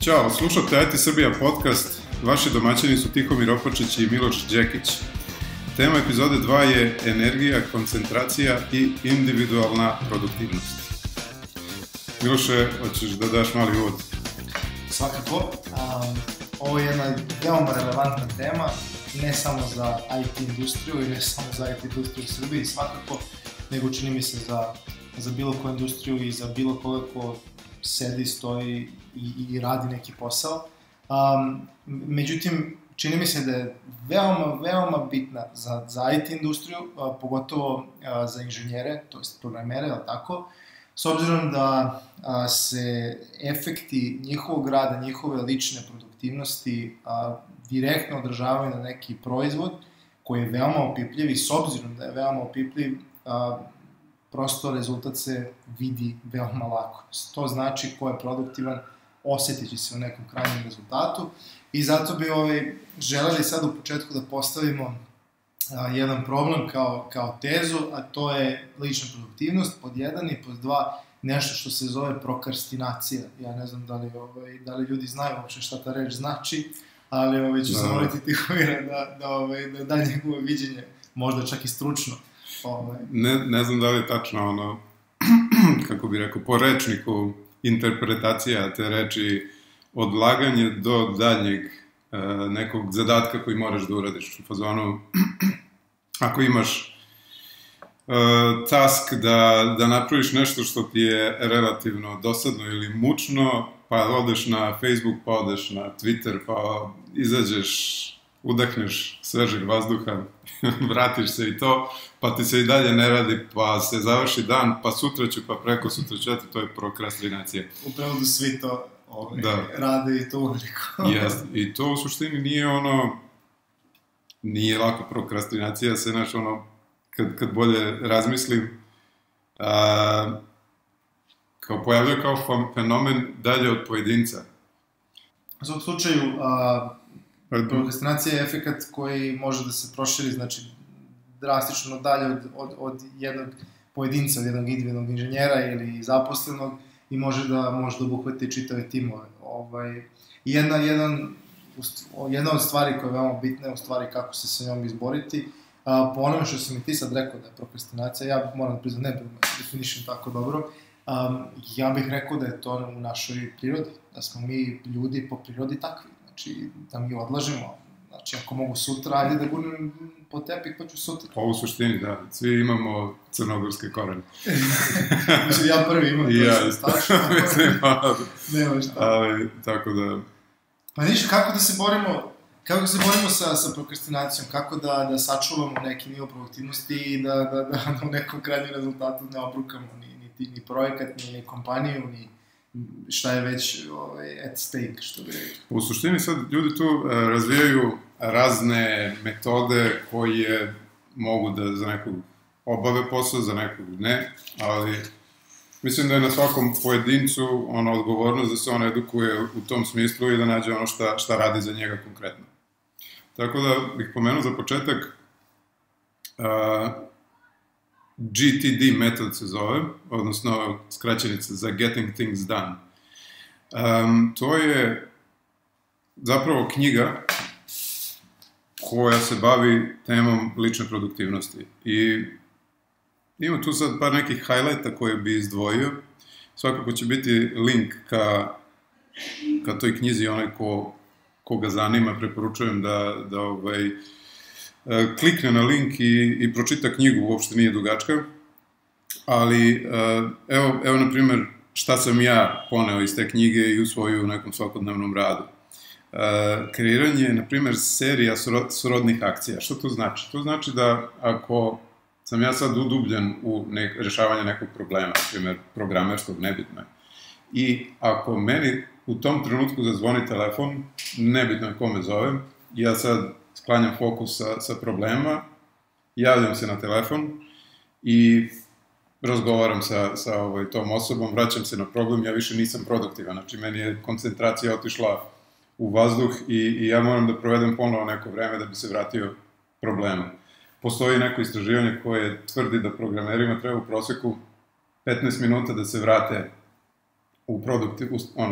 Ćao, slušate IT Srbija podcast. Vaši domaćini su Tihomir Opačić i Miloš Đekić. Tema epizode 2 je energija, koncentracija i individualna produktivnost. Miloše, hoćeš da daš mali uvod? Svakako. Ovo je jedna veoma relevantna tema, ne samo za IT industriju i ne samo za IT industriju u Srbiji svakako, nego čini mi se za bilo koju industriju i za bilo koga ko sedi, stoji i radi neki posao. Međutim, čini mi se da je veoma bitna za IT industriju, pogotovo za inženjere, to jest programere, ali tako, s obzirom da se efekti njihovog rada, njihove lične produktivnosti direktno odražavaju na neki proizvod koji je veoma opipljiv i s obzirom da je veoma opipljiv, prosto rezultat se vidi veoma lako. To znači ko je produktivan, osjetit će se u nekom krajnjem rezultatu i zato bi želeli sad u početku da postavimo jedan problem kao tezu, a to je lična produktivnost, pod 1 i pod 2 nešto što se zove prokrastinacija. Ja ne znam da li ljudi znaju uopšte šta ta reč znači, ali ću zamoliti Tihomira da da njegovo viđenje, možda čak i stručno. Ne znam da li je tačno kako bi rekao, po rečniku interpretacija te reči odlaganje do daljnjeg nekog zadatka koji moraš da uradiš u fazonu. Ako imaš task da napraviš nešto što ti je relativno dosadno ili mučno, pa odeš na Facebook, pa odeš na Twitter, pa izađeš, udahneš svežeg vazduha, vratiš se i to, pa ti se i dalje ne radi, pa se završi dan, pa sutra ću, pa preko sutra ću, to je prokrastinacija. U prevodu svi to rade i to uveliko. Jeste, i to u suštini nije lako prokrastinacija, se kad bolje razmislim, kao pojavljaju kao fenomen dalje od pojedinca. U svom slučaju, prokrastinacija je efekat koji može da se proširi, znači, drastično dalje od jednog pojedinca, od jednog individualnog inženjera ili zaposlenog i može da obuhvati čitave timove. Jedna od stvari koja je veoma bitna je u stvari kako se sa njom izboriti. Po onome što sam i ti sad rekao da je prokrastinacija, ja moram da priznam, ne definišem tako dobro, ja bih rekao da je to u našoj prirodi, da smo mi ljudi po prirodi takvi, znači da mi odlažemo, znači ako mogu sutra, ajde da gurnem po tepih pa ću sutra. Pa u suštini, da, svi imamo crnogorske korene. Znači ja prvi imam, to je stačno, nema šta. Ali, tako da... Pa ništa, kako se borimo sa prokrastinacijom, kako da sačuvamo neki nivo produktivnosti i da u nekom krajnjem rezultatu ne obrukamo ni projekat, ni kompaniju, ni šta je već at stake, što bi rekli. U suštini sad ljudi tu razvijaju razne metode koje mogu da za nekog obave posao, za nekog ne, ali mislim da je na svakom pojedincu odgovornost da se on edukuje u tom smislu i da nađe ono šta radi za njega konkretno. Tako da bih pomenuo za početak GTD metod se zove, odnosno skraćenica za Getting Things Done. To je zapravo knjiga koja se bavi temom lične produktivnosti. I ima tu sad par nekih highlighta koje bi izdvojio. Svakako će biti link ka toj knjizi, onaj ko ga zanima, preporučujem da klikne na link i pročita knjigu, uopšte nije dugačka, ali evo na primjer, šta sam ja poneo iz te knjige i usvojio u nekom svakodnevnom radu. Kreiranje, na primjer, serija srodnih akcija. Što to znači? To znači da ako sam ja sad udubljen u rešavanje nekog problema, na primjer, programerskog, nebitno je, i ako meni u tom trenutku zazvoni telefon, nebitno je kome zovem, ja sad sklanjam fokus sa problema, javljam se na telefon i razgovaram sa tom osobom, vraćam se na problem, ja više nisam produktivan, znači meni je koncentracija otišla u vazduh i ja moram da provedem ponovo neko vreme da bi se vratio problemu. Postoji neko istraživanje koje tvrdi da programerima treba u proseku 15 minuta da se vrate u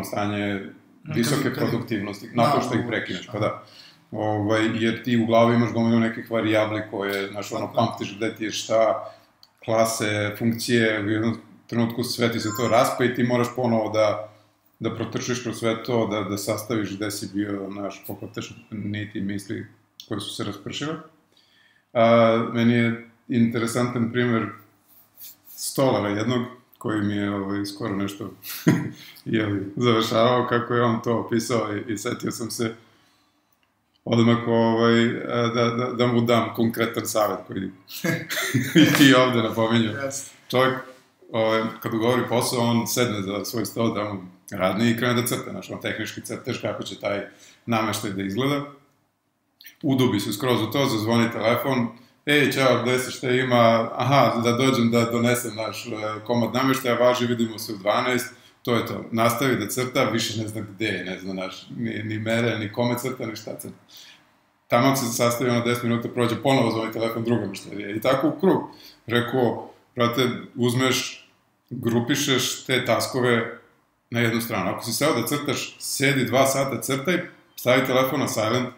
stanje visoke produktivnosti, nakon što ih prekineš, pa da. Jer ti u glavi imaš gomilu nekih varijabli koje, znaš, pamtiš gde ti je šta, klase, funkcije, u jednom trenutku sve ti se to raspa i ti moraš ponovo da protrčiš kroz sve to, da sastaviš gde si bio, znaš, poklataš niti misli koje su se raspršile. Meni je interesantan primer stolara jednog, koji mi je skoro nešto završavao, kako je on to opisao i setio sam se odmah da mu dam konkretan savjet koji i ovde napominju. Čovjek, kad govori posao, on sedne za svoj stol tamo radni i krene da crta, znaš, on tehnički crteš kako će taj nameštaj da izgleda. Udubi se skroz u to, zazvoni telefon, ej, čao, gde se šta ima, aha, da dođem da donesem naš komad nameštaja, važi, vidimo se u 12, to je to. Nastavi da crta, više ne zna gde je, ne zna naš, ni mere, ni kome crta, ni šta crta. Tamo se sastavi na 10 minuta, prođe, ponovo zvoni telefon druga mašterija. I tako u krug. Rekao, brate, uzmeš, grupišeš te taskove na jednu stranu. Ako si seo da crtaš, sedi 2 sata, crtaj, stavi telefon na silent,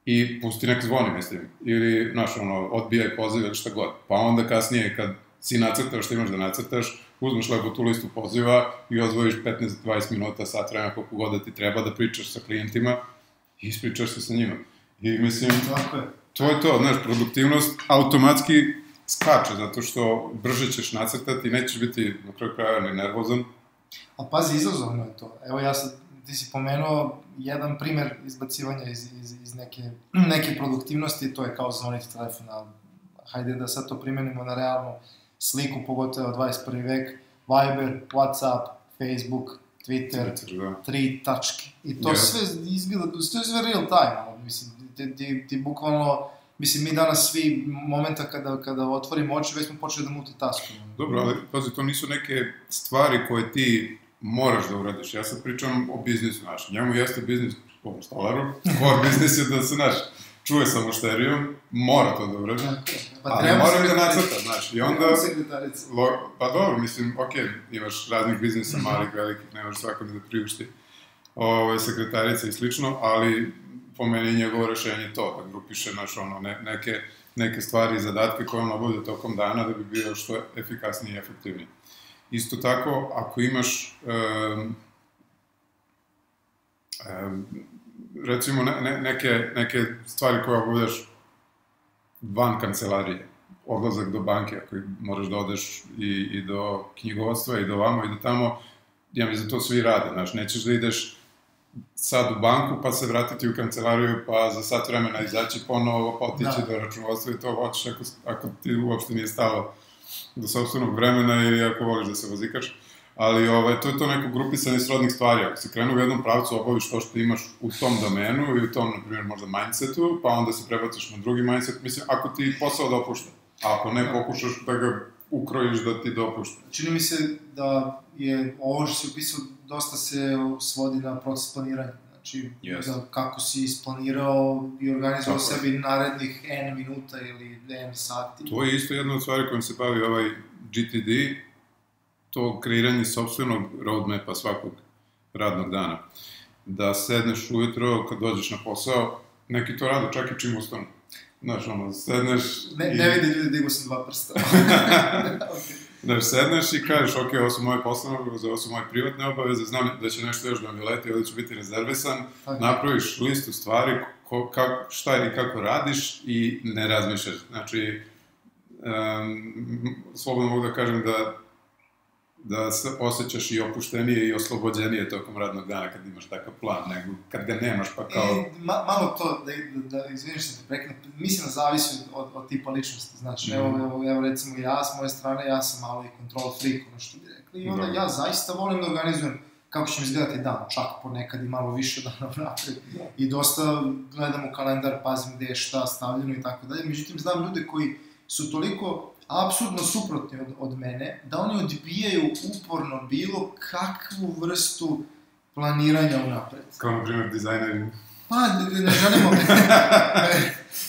i pusti nek zvoni, mislim, ili, znaš, odbijaj poziv ili šta god. Pa onda kasnije, kad si nacrtaš što imaš da nacrtaš, uzmeš lepo tu listu poziva i odvojiš 15-20 minuta, sat vremena, koliko god da ti treba da pričaš sa klijentima i ispričaš se sa njima. I mislim, to je to, znaš, produktivnost automatski skače, zato što brže ćeš nacrtati i nećeš biti na kraju kraja ni nervozan. A pazi, izazovno je to. Evo ja sad, ti si pomenuo jedan primer izbacivanja iz neke produktivnosti, to je kao zvoniti telefon, ali hajde da sad to primenimo na realnu sliku, pogotovo 21. vek, Viber, Whatsapp, Facebook, Twitter, 3 tačke. I to sve izgleda, to je sve real time, mislim, ti bukvalno, mislim, mi danas svi momenta kada otvorimo oči, već smo počeli da multitaskujemo. Dobro, ali pazi, to nisu neke stvari koje ti moraš da uradiš. Ja sad pričam o biznisu, znaš, njemu jeste biznis po stolaru, core biznis je da se, znaš, čuje sa mušterijom, mora to da uradi, ali mora da nacrta, znaš, i onda... Pa dobro, mislim, okej, imaš raznih biznisa, malih, velikih, nemaš svakog da priušti sekretarica i slično, ali po meni je njegovo rešenje to, da grupiše, znaš, neke stvari i zadatke koje on obavlja tokom dana da bi bio što efikasniji i efektivniji. Isto tako, ako imaš, recimo, neke stvari koje obavljaš van kancelarije, odlazak do banke, ako moraš da odeš i do knjigovodstva, i do vamo, i do tamo, ja mislim da to svi rade, znaš, nećeš da ideš sad u banku, pa se vratiti u kancelariju, pa za sat vremena izaći ponovo, pa otići do računovodstva i to hoćeš ako ti uopšte nije stalo do sopstvenog vremena ili ako voliš da se vozikaš. Ali to je to neko grupisanje srodnih stvari. Ako si krenuo u jednom pravcu, obaviš to što imaš u tom domenu i u tom, na primjer, možda mindsetu, pa onda se prebaciš na drugi mindset, mislim, ako ti posao dopušta. A ako ne, pokušaš da ga ukrojiš da ti dopušta. Čini mi se da je ovo što si upisao dosta se svodi na proces planiranja. Znači, kako si isplanirao i organizovao sebi narednih N minuta ili N sati. To je isto jedna od stvari kojom se bavi ovaj GTD, to kreiranje sopstvenog roadmapa svakog radnog dana. Da sedneš ujutro, kad dođeš na posao, neki to rade čak i čim ustanu. Znaš, sedneš i... Ne vidi ljudi, digu sam 2 prsta. Znaš, sedneš i kažeš, ok, ovo su moje poslovne obaveze, ovo su moje privatne obaveze, znam da će nešto još da mi leti, ovdje ću biti rezervisan, napraviš listu stvari, šta i kako radiš i ne razmišljaš. Znači, slobodno mogu da kažem da se osjećaš i opuštenije i oslobođenije tokom radnog dana kad imaš takav plan, nego kad ga nemaš pa kao... Malo to, izviniš se te prekinem, mislim da zavisi od tipa ličnosti, znači, evo recimo ja s moje strane, ja sam malo i control freak, ono što bi rekli, i onda ja zaista volim da organizujem kako će mi izgledati dan, čak ponekad i malo više dana napred, i dosta gledam u kalendar, pazim gde je šta stavljeno i tako dalje, međutim znam ljude koji su toliko apsolutno suprotni od mene, da oni odbijaju uporno bilo kakvu vrstu planiranja unapred. Kao, na primjer, dizajneri. Pa,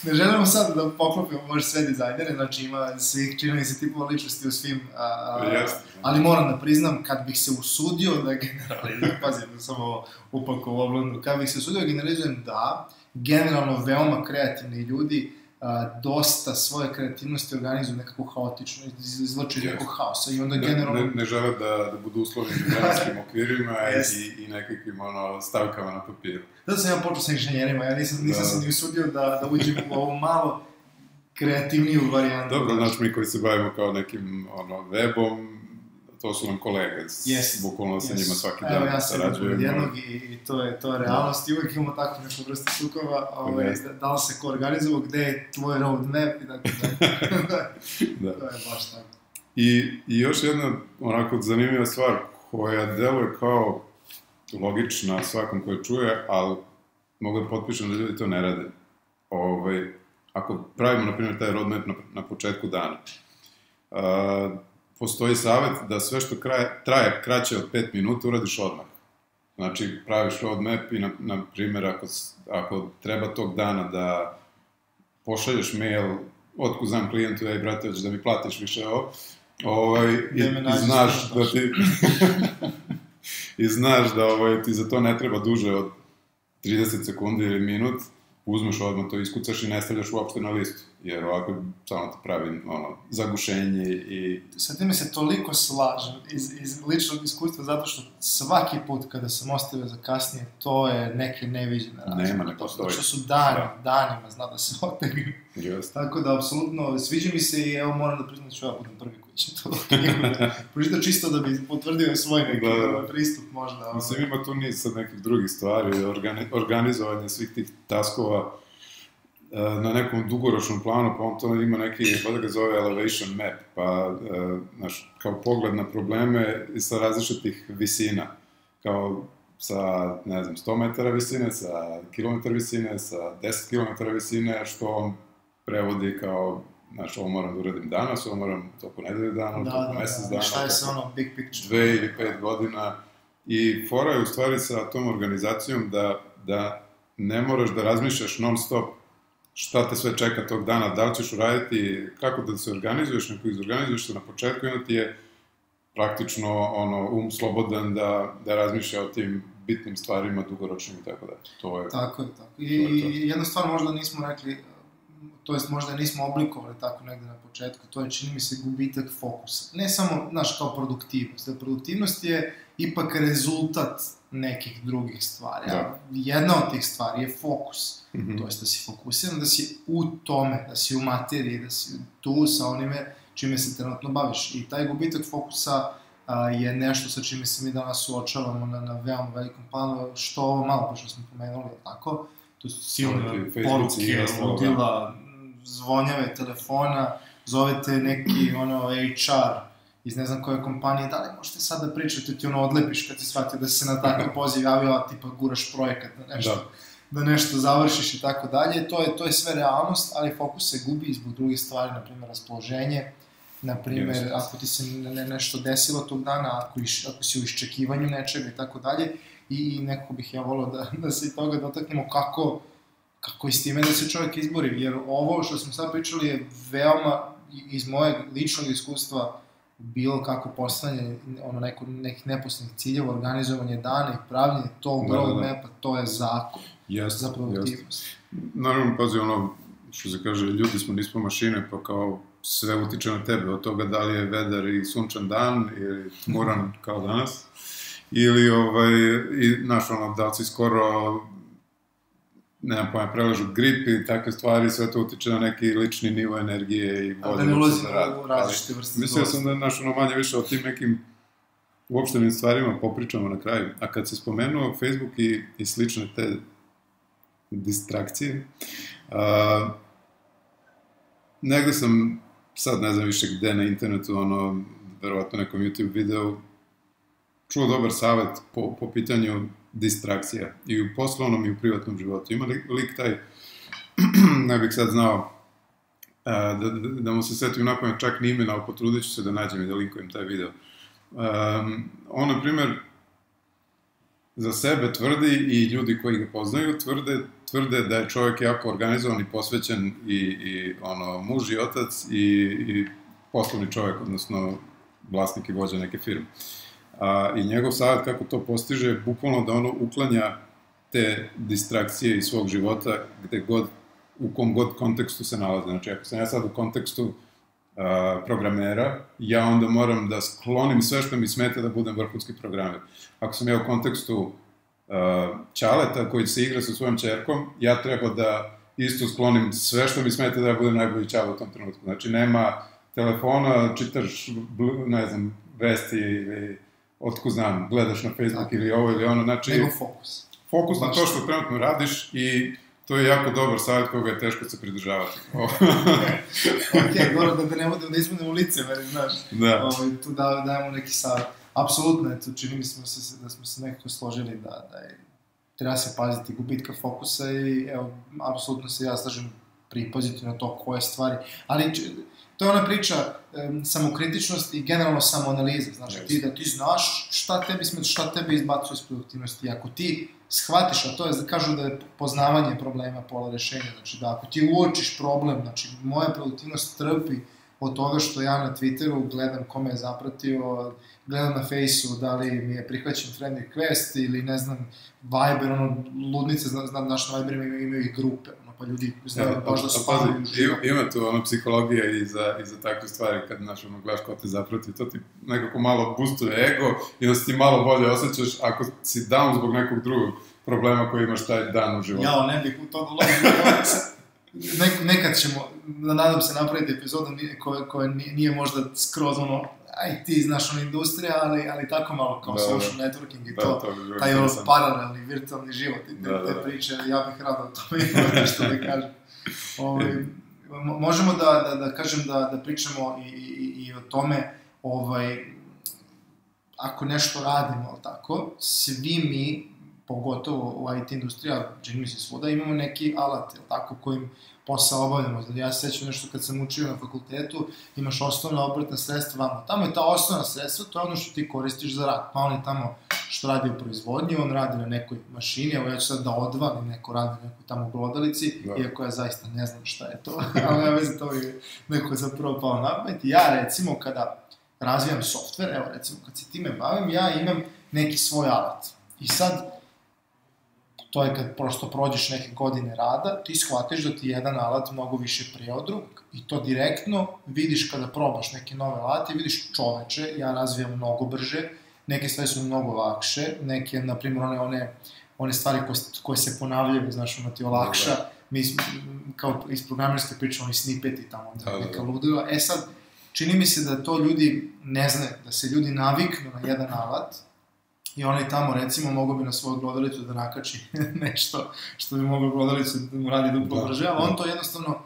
ne želimo sad da poklopimo možda sve dizajnere, znači ima svih čini se tipova ličnosti u svim, ali moram da priznam, kad bih se usudio da generalizujem, pazim, samo upako u oblondu, kad bih se usudio da generalizujem, da, generalno veoma kreativni ljudi dosta svoje kreativnosti organizuju nekako haotično, izvlači nekog haosa i onda generalno... Ne žele da budu uslovljeni vremenskim okvirima i nekakvim stavkama na papiru. Zato sam ja počeo sa inženjerima, ja nisam se ni usudio da uđem u ovu malo kreativniju varijantu. Dobro, znači mi koji se bavimo kao nekim webom, to su nam kolege, bukvalno sa njima svaki dan sarađujemo. Evo ja sam od jednog i to je realnost i uvijek imamo takvu neku vrstu sukova, da li se ko organizovao, gde je tvoj roadmap i tako da. To je baš tako. I još jedna onako zanimljiva stvar koja deluje kao logična svakom koji čuje, ali mogu da potpišem da ljudi to ne rade. Ako pravimo, na primjer, taj roadmap na početku dana, postoji savjet da sve što traje kraće od 5 minuta uradiš odmah. Znači, praviš roadmap i, na primjer, ako treba tog dana da pošalješ mail, otkud znam klijentu, brate, da mi platiš više i znaš da ti... I znaš da ti za to ne treba duže od 30 sekundi ili minut, uzmeš odmah to, iskucaš i ne stavljaš uopšte na listu, jer ovako samo ti pravi zagušenje i... Sa time se toliko slažem iz ličnog iskustva, zato što svaki put kada sam ostavio za kasnije, to je neke neviđene razlike. Nema, ne postoji. Što su danima, zna da se otegnu. Tako da, apsolutno, sviđa mi se i evo moram da priznam ću ja budem prvi koji će to pročitao čisto da bi potvrdio svoj neki pristup možda. Mislim, ima tu niz sad nekih drugih stvari, organizovanje svih tih taskova na nekom dugoročnom planu, pa on to ima neki, da ga zove elevation map, pa, znaš, kao pogled na probleme sa različitih visina, kao sa, ne znam, 100 metara visine, sa kilometar visine, sa 10 kilometara visine, što on prevodi kao, znaš, ovo moram da uradim danas, ovo moram toliko nedelje dana, toliko mesec dana, šta je se big picture? 2 ili 5 godina, i fora je u stvari sa tom organizacijom da ne moraš da razmišljaš non stop šta te sve čeka tog dana, da li ćeš uraditi, kako da se organizuješ, neko izorganizuješ se na početku i onda ti je praktično slobodan da razmišlja o tim bitnim stvarima, dugoročnim i tako da. Tako je. I jedna stvar možda nismo rekli, to jest možda nismo oblikovali tako negde na početku, to je, čini mi se, gubitak fokusa. Ne samo, znaš, kao produktivnost. Produktivnost je ipak rezultat nekih drugih stvari. Jedna od tih stvari je fokus. To jest da si fokusiran, da si u tome, da si u materiji, da si tu sa onime čime se trenutno baviš. I taj gubitak fokusa je nešto sa čime se mi danas suočavamo na veoma velikom planu, što ovo malo pa što smo pomenuli, tako? To su silne poruke, ludila, zvonjave telefona, zovete neki HR iz ne znam koje kompanije, da li možete sad da pričate, ti odlepiš kad si shvatio da si se na takav poziv javio, a ti pa guraš projekat da nešto završiš i tako dalje. To je sve realnost, ali fokus se gubi zbog drugih stvari, na primjer raspoloženje, na primjer ako ti se nešto desilo tog dana, ako si u iščekivanju nečega i tako dalje, i nekako bih ja volao da se i toga dotaknemo kako i s time da se čovjek izbori, jer ovo što smo sad pričali je veoma, iz mojeg ličnog iskustva, bilo kako postavljanje nekih neposlednih ciljeva, organizovanje dana i pravljenje tog roadmapa, to je zakon za produktivnost. Naravno, pazi, što se kaže, ljudi smo, nismo mašine, pa kao sve utiče na tebe, od toga da li je vedar i sunčan dan, ili tmuran kao danas, ili, znaš, da li si skoro, nemam pojma, preležu grip i takve stvari, sve to utiče na neki lični nivo energije i volje. Da ne ulazimo u različite vrste. Mislio sam da manje više o tim nekim uopštenim stvarima popričamo na kraju. A kad se spomenuo Facebook i slične te distrakcije, negde sam, sad ne znam više gde na internetu, verovatno nekom YouTube videu, čuo dobar savjet po pitanju distrakcija i u poslovnom i u privatnom životu. Ima lik taj, ne bih sad znao da mu se setim napamet čak ni imena, ali potrudit ću se da nađem i da linkujem taj video. On, na primjer, za sebe tvrdi i ljudi koji ga poznaju tvrde da je čovjek jako organizovan i posvećen i muž i otac i poslovni čovjek, odnosno vlasnik i vođa neke firme. I njegov savjet kako to postiže je bukvalno da ono uklanja te distrakcije iz svog života u kom god kontekstu se nalaze. Znači, ako sam ja sad u kontekstu programera, ja onda moram da sklonim sve što mi smeta da budem vrhunski programer. Ako sam ja u kontekstu ćaleta koji se igra sa svojom ćerkom, ja treba da isto sklonim sve što mi smeta da ja budem najbolji ćale u tom trenutku. Znači, nema telefona, čitaš, ne znam, vesti ili otko znam, gledaš na Facebook ili ovo ili ono, znači... Nego fokus. Fokus na to što trenutno radiš i to je jako dobar savjet koga je teško se pridržavati. Dobro, da ne budemo da izmenemo lice, znaš. Da. Tu dajemo neki savjet. Apsolutno, eto, čini mi se da smo se nekako složili da treba se paziti gubitka fokusa i evo, apsolutno se ja slažem pripaziti na to koje stvari, ali to je ona priča samokritičnosti i generalno samoanalize, znaš, da ti znaš šta tebe izbacuje iz produktivnosti, ako ti shvatiš, a to je, kažu da je poznavanje problema pola rešenja, znači da ako ti uočiš problem, znači moja produktivnost trpi od toga što ja na Twitteru gledam kome je zapratio, gledam na Fejsu da li mi je prihvaćen friend request ili ne znam, Viber, ludnice, znaš, na Viberima imaju i grupe, pa ljudi znaju baš da spavaju. Ima tu psihologija i za takve stvari, kad gledaš ko te zaprati, to ti nekako malo boostuje ego i da se ti malo bolje osjećaš ako si down zbog nekog drugog problema koji imaš taj dan u životu. Jao, ne bih u to dolazio. Nekad ćemo, nadam se, napraviti epizodu koja nije možda skroz IT, znaš, industrija, ali tako malo kao social networking i to, taj paralelni, virtualni život i te priče, ja bih rado o tome imao nešto da kažem. Možemo da kažem da pričamo i o tome, ako nešto radimo, tako, svi mi, pogotovo u IT industrija, čini mi se svuda, imamo neki alat, tako, kojim posao obavljamo. Ja se sećam nešto kad sam učio na fakultetu, imaš osnovna obrtna sredstva vamo. Tamo je ta osnovna sredstva, to je ono što ti koristiš za rad. Pa on je tamo što radi u proizvodnji, on radi na nekoj mašini, evo ja ću sad da odvalim, neko radi na nekoj tamo glodalici, iako ja zaista ne znam šta je to, ali ja vezi to je neko zapravo pao na pamet. Ja recimo kada razvijam softver, evo recimo kad se time bavim, ja imam neki svoj alat. I sad, to je kad prosto prođeš neke godine rada, ti shvatiš da ti jedan alat mnogo više prije od drugog. I to direktno vidiš kada probaš neke nove alate, vidiš čoveče, ja razvijam mnogo brže, neke stvari su mnogo lakše, neke, na primjer, one stvari koje se ponavljaju, znaš, ono ti olakša, mi kao iz programerske priče, oni snippeti tamo, neka ludila. E sad, čini mi se da to ljudi ne znaju, da se ljudi naviknu na jedan alat, i onaj tamo, recimo, mogo bi na svoju glodalicu da nakači nešto što bi moglo glodalicu da mu radi duplo brže, ali on to jednostavno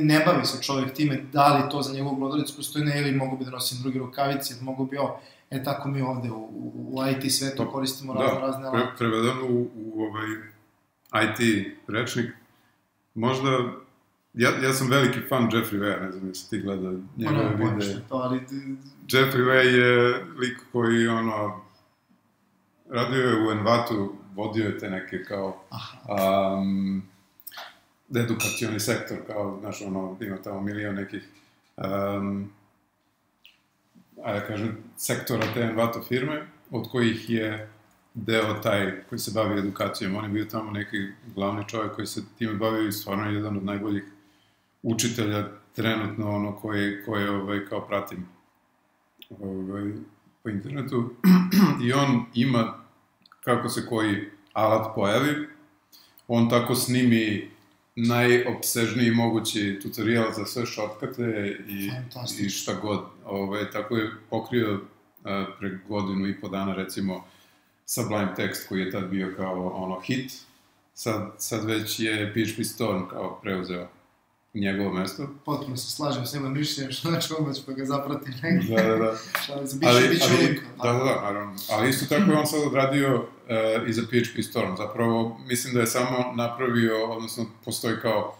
ne bavi se čovjek time da li to za njegovu glodalicu postoji, ne, ili mogo bi da nosim druge rukavice, mogo bi ovo, tako mi ovde u IT svetu koristimo razne alate. Da, prevedeno u IT rečnik, možda, ja sam veliki fan Jeffrey Wea, ne znam jesi ti gledao njegove videe. Jeffrey Wea je lik koji, radio je u Envatu, vodio je te neke kao edukacioni sektor, kao, znaš, ima tamo milion nekih, ajde kažem, sektora te Envato firme, od kojih je deo taj koji se bavi edukacijom. On je bio tamo neki glavni čovjek koji se time bavio i stvarno je jedan od najboljih učitelja trenutno, koje kao pratim po internetu. I on ima, kako se koji alat pojavi, on tako snimi najopsežniji mogući tutorial za sve shortcute i šta god. Tako je pokrio pre godinu i po dana, recimo, Sublime Text, koji je tad bio kao hit. Sad već je PHP Storm kao preuzeo njegovo mesto. Potpuno se slažem s njima mišljenjem, što znači odmah ću pa ga zapratim negdje. Da. Biće uvijek. Da, naravno. Ali isto tako je on sad odradio i za PHP Storm. Zapravo, mislim da je samo napravio, odnosno postoji kao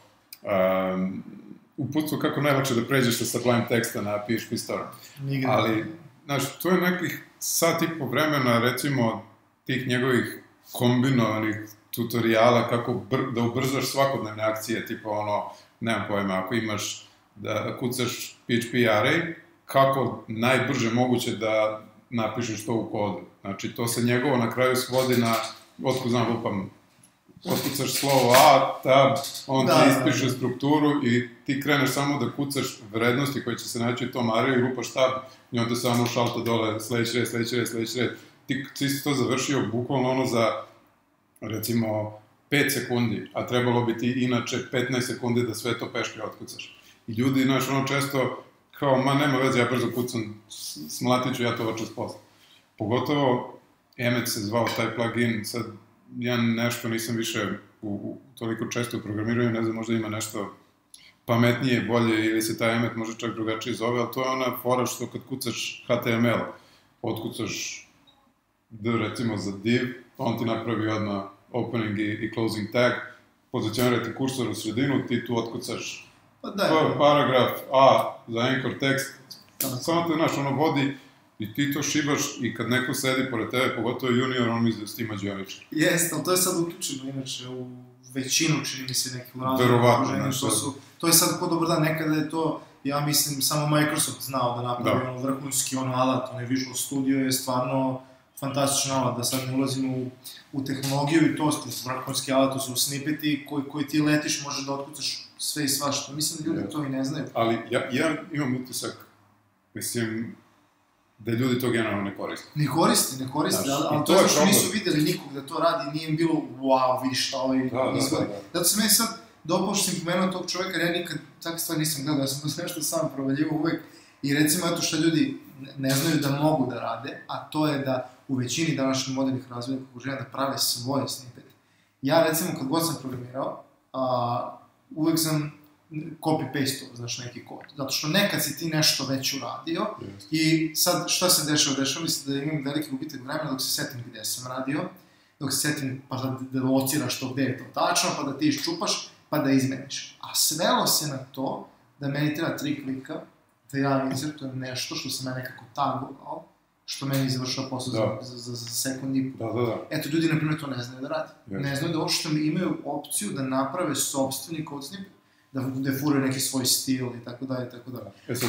uputstvo kako najlakše da pređeš sa Sublime Texta na PHP Storm. Ali, znaš, to je nekih sat i po vremena, recimo, tih njegovih kombinovanih tutoriala kako da ubrzaš svakodnevne akcije, tipa ono, nemam pojma, ako imaš da kucaš PHP array, kako najbrže moguće da napišeš to u kodu. Znači, to se njegovo na kraju svodi na, otko znam, lupam, otkucaš slovo A, tab, on ti ispiše strukturu i ti kreneš samo da kucaš vrednosti koje će se naći u tom arrayu i lupaš tab i on te samo šalta dole sledeći red. Ti si to završio bukvalno ono za, recimo, 5 sekundi, a trebalo bi ti inače 15 sekundi da sve to peške otkucaš. I ljudi, znaš, ono često, kao, ma nema veze, ja brzo kucam, smlatit ću ja to očas posle. Pogotovo, Emmet se zvao taj plugin, sad ja nešto nisam više toliko često u programiranju, ne znam, možda ima nešto pametnije, bolje, ili se taj Emmet može čak drugačije zove, ali to je ona fora što kad kucaš HTML, otkucaš D, recimo, za div, on ti napravi odmah opening i closing tag, pozicionirati kursor u sredinu, ti tu otkucaš paragraf A za anchor tekst, samo te, znaš, ono vodi i ti to šibaš i kad neko sedi pored tebe, pogotovo junior, on misli da si ti mađioničar. Jeste, ali to je sad uključeno, inače, u većinu, čini mi se, nekih verovatno, to je sad ko dobar dan, nekada je to, ja mislim, samo Microsoft znao da napravi ono vrhunski alat, onaj Visual Studio je stvarno fantastičan alat, da sad ne ulazimo u tehnologiju i to, vrhunski alat, to su snippeti koji ti letiš, može da otkucaš sve i svašta. Mislim da ljudi to i ne znaju. Ali ja imam utisak, mislim, da ljudi to generalno ne koriste. Ne koriste, ali to je zašto nisu videli nikog da to radi, nije im bilo, wow, vidiš šta ovaj izgleda. Zato se meni sad dopao što sam pomenuo tog čoveka, jer ja nikad takve stvari nisam gledao, ja sam to nešto sam provaljivao uvek. I recimo, eto što ljudi ne znaju da mogu da rade, a to je da u većini današnjih modernih razvojnih okruženja da prave svoje snippete. Ja recimo, kad god sam programirao, uvek sam copy-paste-o, znaš, neki kod. Zato što nekad si ti nešto već uradio i sad šta se dešava? Dešava mi se da imam veliki gubitak vremena dok se setim gde sam radio, dok se setim pa da lociraš to gde je to tačno, pa da ti iščupaš, pa da izmeniš. A svelo se na to da meni treba 3 klika da ja insertujem nešto što sam ja nekako tagovao, što meni završava posao za sekund i pol. Eto, ljudi, na primjer, to ne znaju da radi. Ne znaju da uopšte imaju opciju da naprave sopstveni code snippet, da defuraju neki svoj stil i tako dalje, i tako dalje. Sad,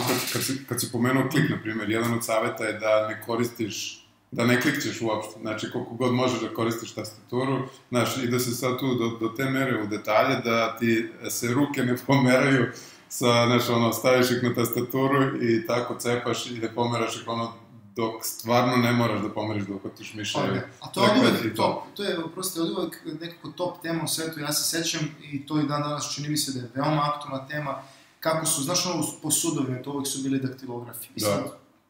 kad si pomenuo klik, na primjer, jedan od saveta je da ne koristiš, da ne klikćeš uopšte, znači koliko god možeš da koristiš tastaturu, znaš, i da se sad tu do te mere u detalje, da ti se ruke ne pomeraju sa, znaš, ono, staviš ih na tastaturu i tako cepaš i da pomeraš ih, ono, dok stvarno ne moraš da pomeriš dok hotiš miše. A to je uvek top, to je prosto uvek nekako top tema u svetu, ja se sećam i to i dan danas čini mi se da je veoma aktualna tema, kako su, znaš, ono, po sudovima, to uvek su bili daktilografi. I sad,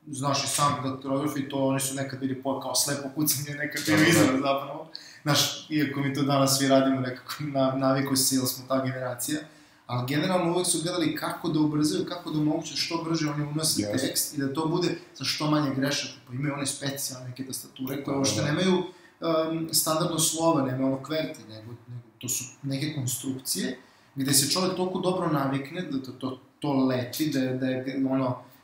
znaš i sam daktilografi, to oni su nekad bili kao slepo kucanje, nekad televizora zapravo. Znaš, iako mi to danas svi radimo nekako naviku se, jer smo ta generacija. Ali generalno uvek su gledali kako da ubrzaju, kako da moguće što brže oni unose tekst i da to bude sa što manje grešaka. Pa imaju one specijalne neke tastature koje uopšte nemaju standardno slova, nemaju ono kverte, nego to su neke konstrukcije gde se čovjek toliko dobro navikne da to leti,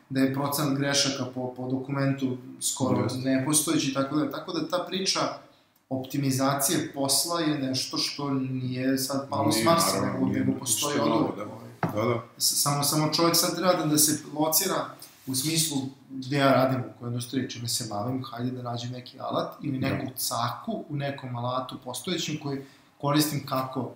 da je procent grešaka po dokumentu skoro nepostojeći i tako da. Tako da ta priča optimizacije posla je nešto što nije sad palo s Marsa, nego postoji odgovor. Samo čovjek sad treba da se locira u smislu gde ja radim, u kojoj industriji, čime se bavim, hajde da nađem neki alat ili neku caku u nekom alatu postojećem koji koristim kako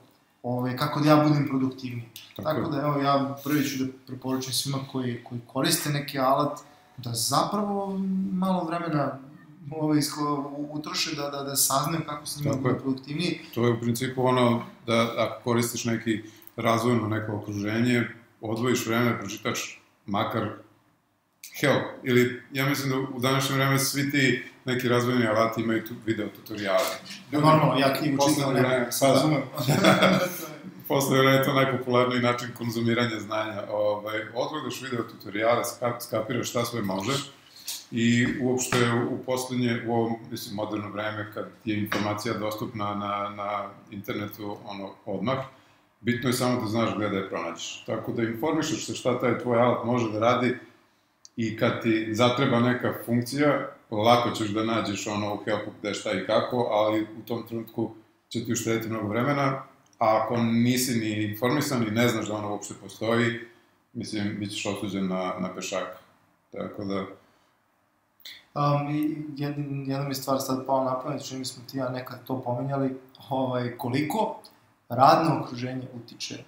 da ja budem produktivniji. Tako da, evo, ja prvi ću da preporučim svima koji koriste neki alat, da zapravo malo vremena utroše da saznaju kako se njima bude produktivniji. To je u principu ono da ako koristiš neki razvojno neko okruženje, odvojiš vreme, pročitaš makar help. Ili ja mislim da u današnje vreme svi ti neki razvojni alati imaju video tutoriale. Normalno, ja knjigu čitam, ne razumem. Posle vreme je to najpopularniji način konzumiranja znanja. Odgledaš video tutoriale, skapiraš šta sve može. I uopšte u ovom, mislim, moderno vreme, kad je informacija dostupna na internetu, odmah, bitno je samo da znaš gde da je pronađeš. Tako da informišeš se šta taj tvoj alat može da radi i kad ti zatreba neka funkcija, lako ćeš da nađeš ono u helpu gde šta i kako, ali u tom trenutku će ti uštediti mnogo vremena, a ako nisi ni informisan i ne znaš da ono uopšte postoji, mislim, bit ćeš osuđen na pešaka. Tako da... Jedna mi stvar sad pao na pamet, čini smo ti ja nekad to pominjali, koliko radno okruženje utiče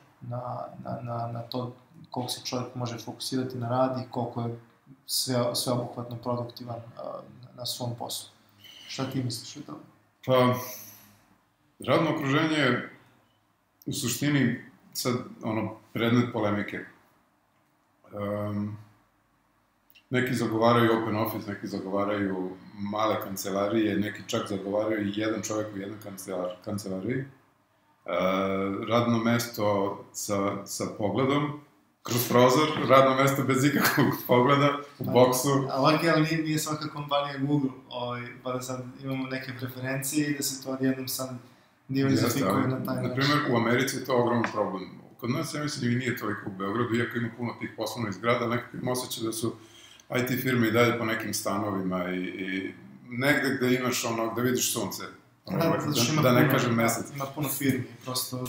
na to koliko se čovjek može fokusirati na rad i koliko je sveobuhvatno produktivan na svom poslu. Šta ti misliš o tome? Pa, radno okruženje je u suštini sad predmet polemike. Neki zagovaraju open office, neki zagovaraju male kancelarije, neki čak zagovaraju jedan čovjek u jednoj kancelariji. Radno mesto sa pogledom, kroz prozor, radno mesto bez ikakvog pogleda, u boksu. Ali nije svaka kompanija Google, pa da sad imamo neke preferencije i da se to odjednom sad diversifikuje na taj način. Naprimjer, u Americi je to ogroman problem. Kod nas, ja mislim, i nije toliko u Beogradu, iako ima puno tih poslovnih zgrada, nekako ima osjećaj da su IT firme i dalje po nekim stanovima i negde gde imaš gde vidiš sunce. Da ne kažem mesec. Ima puno firmi, prosto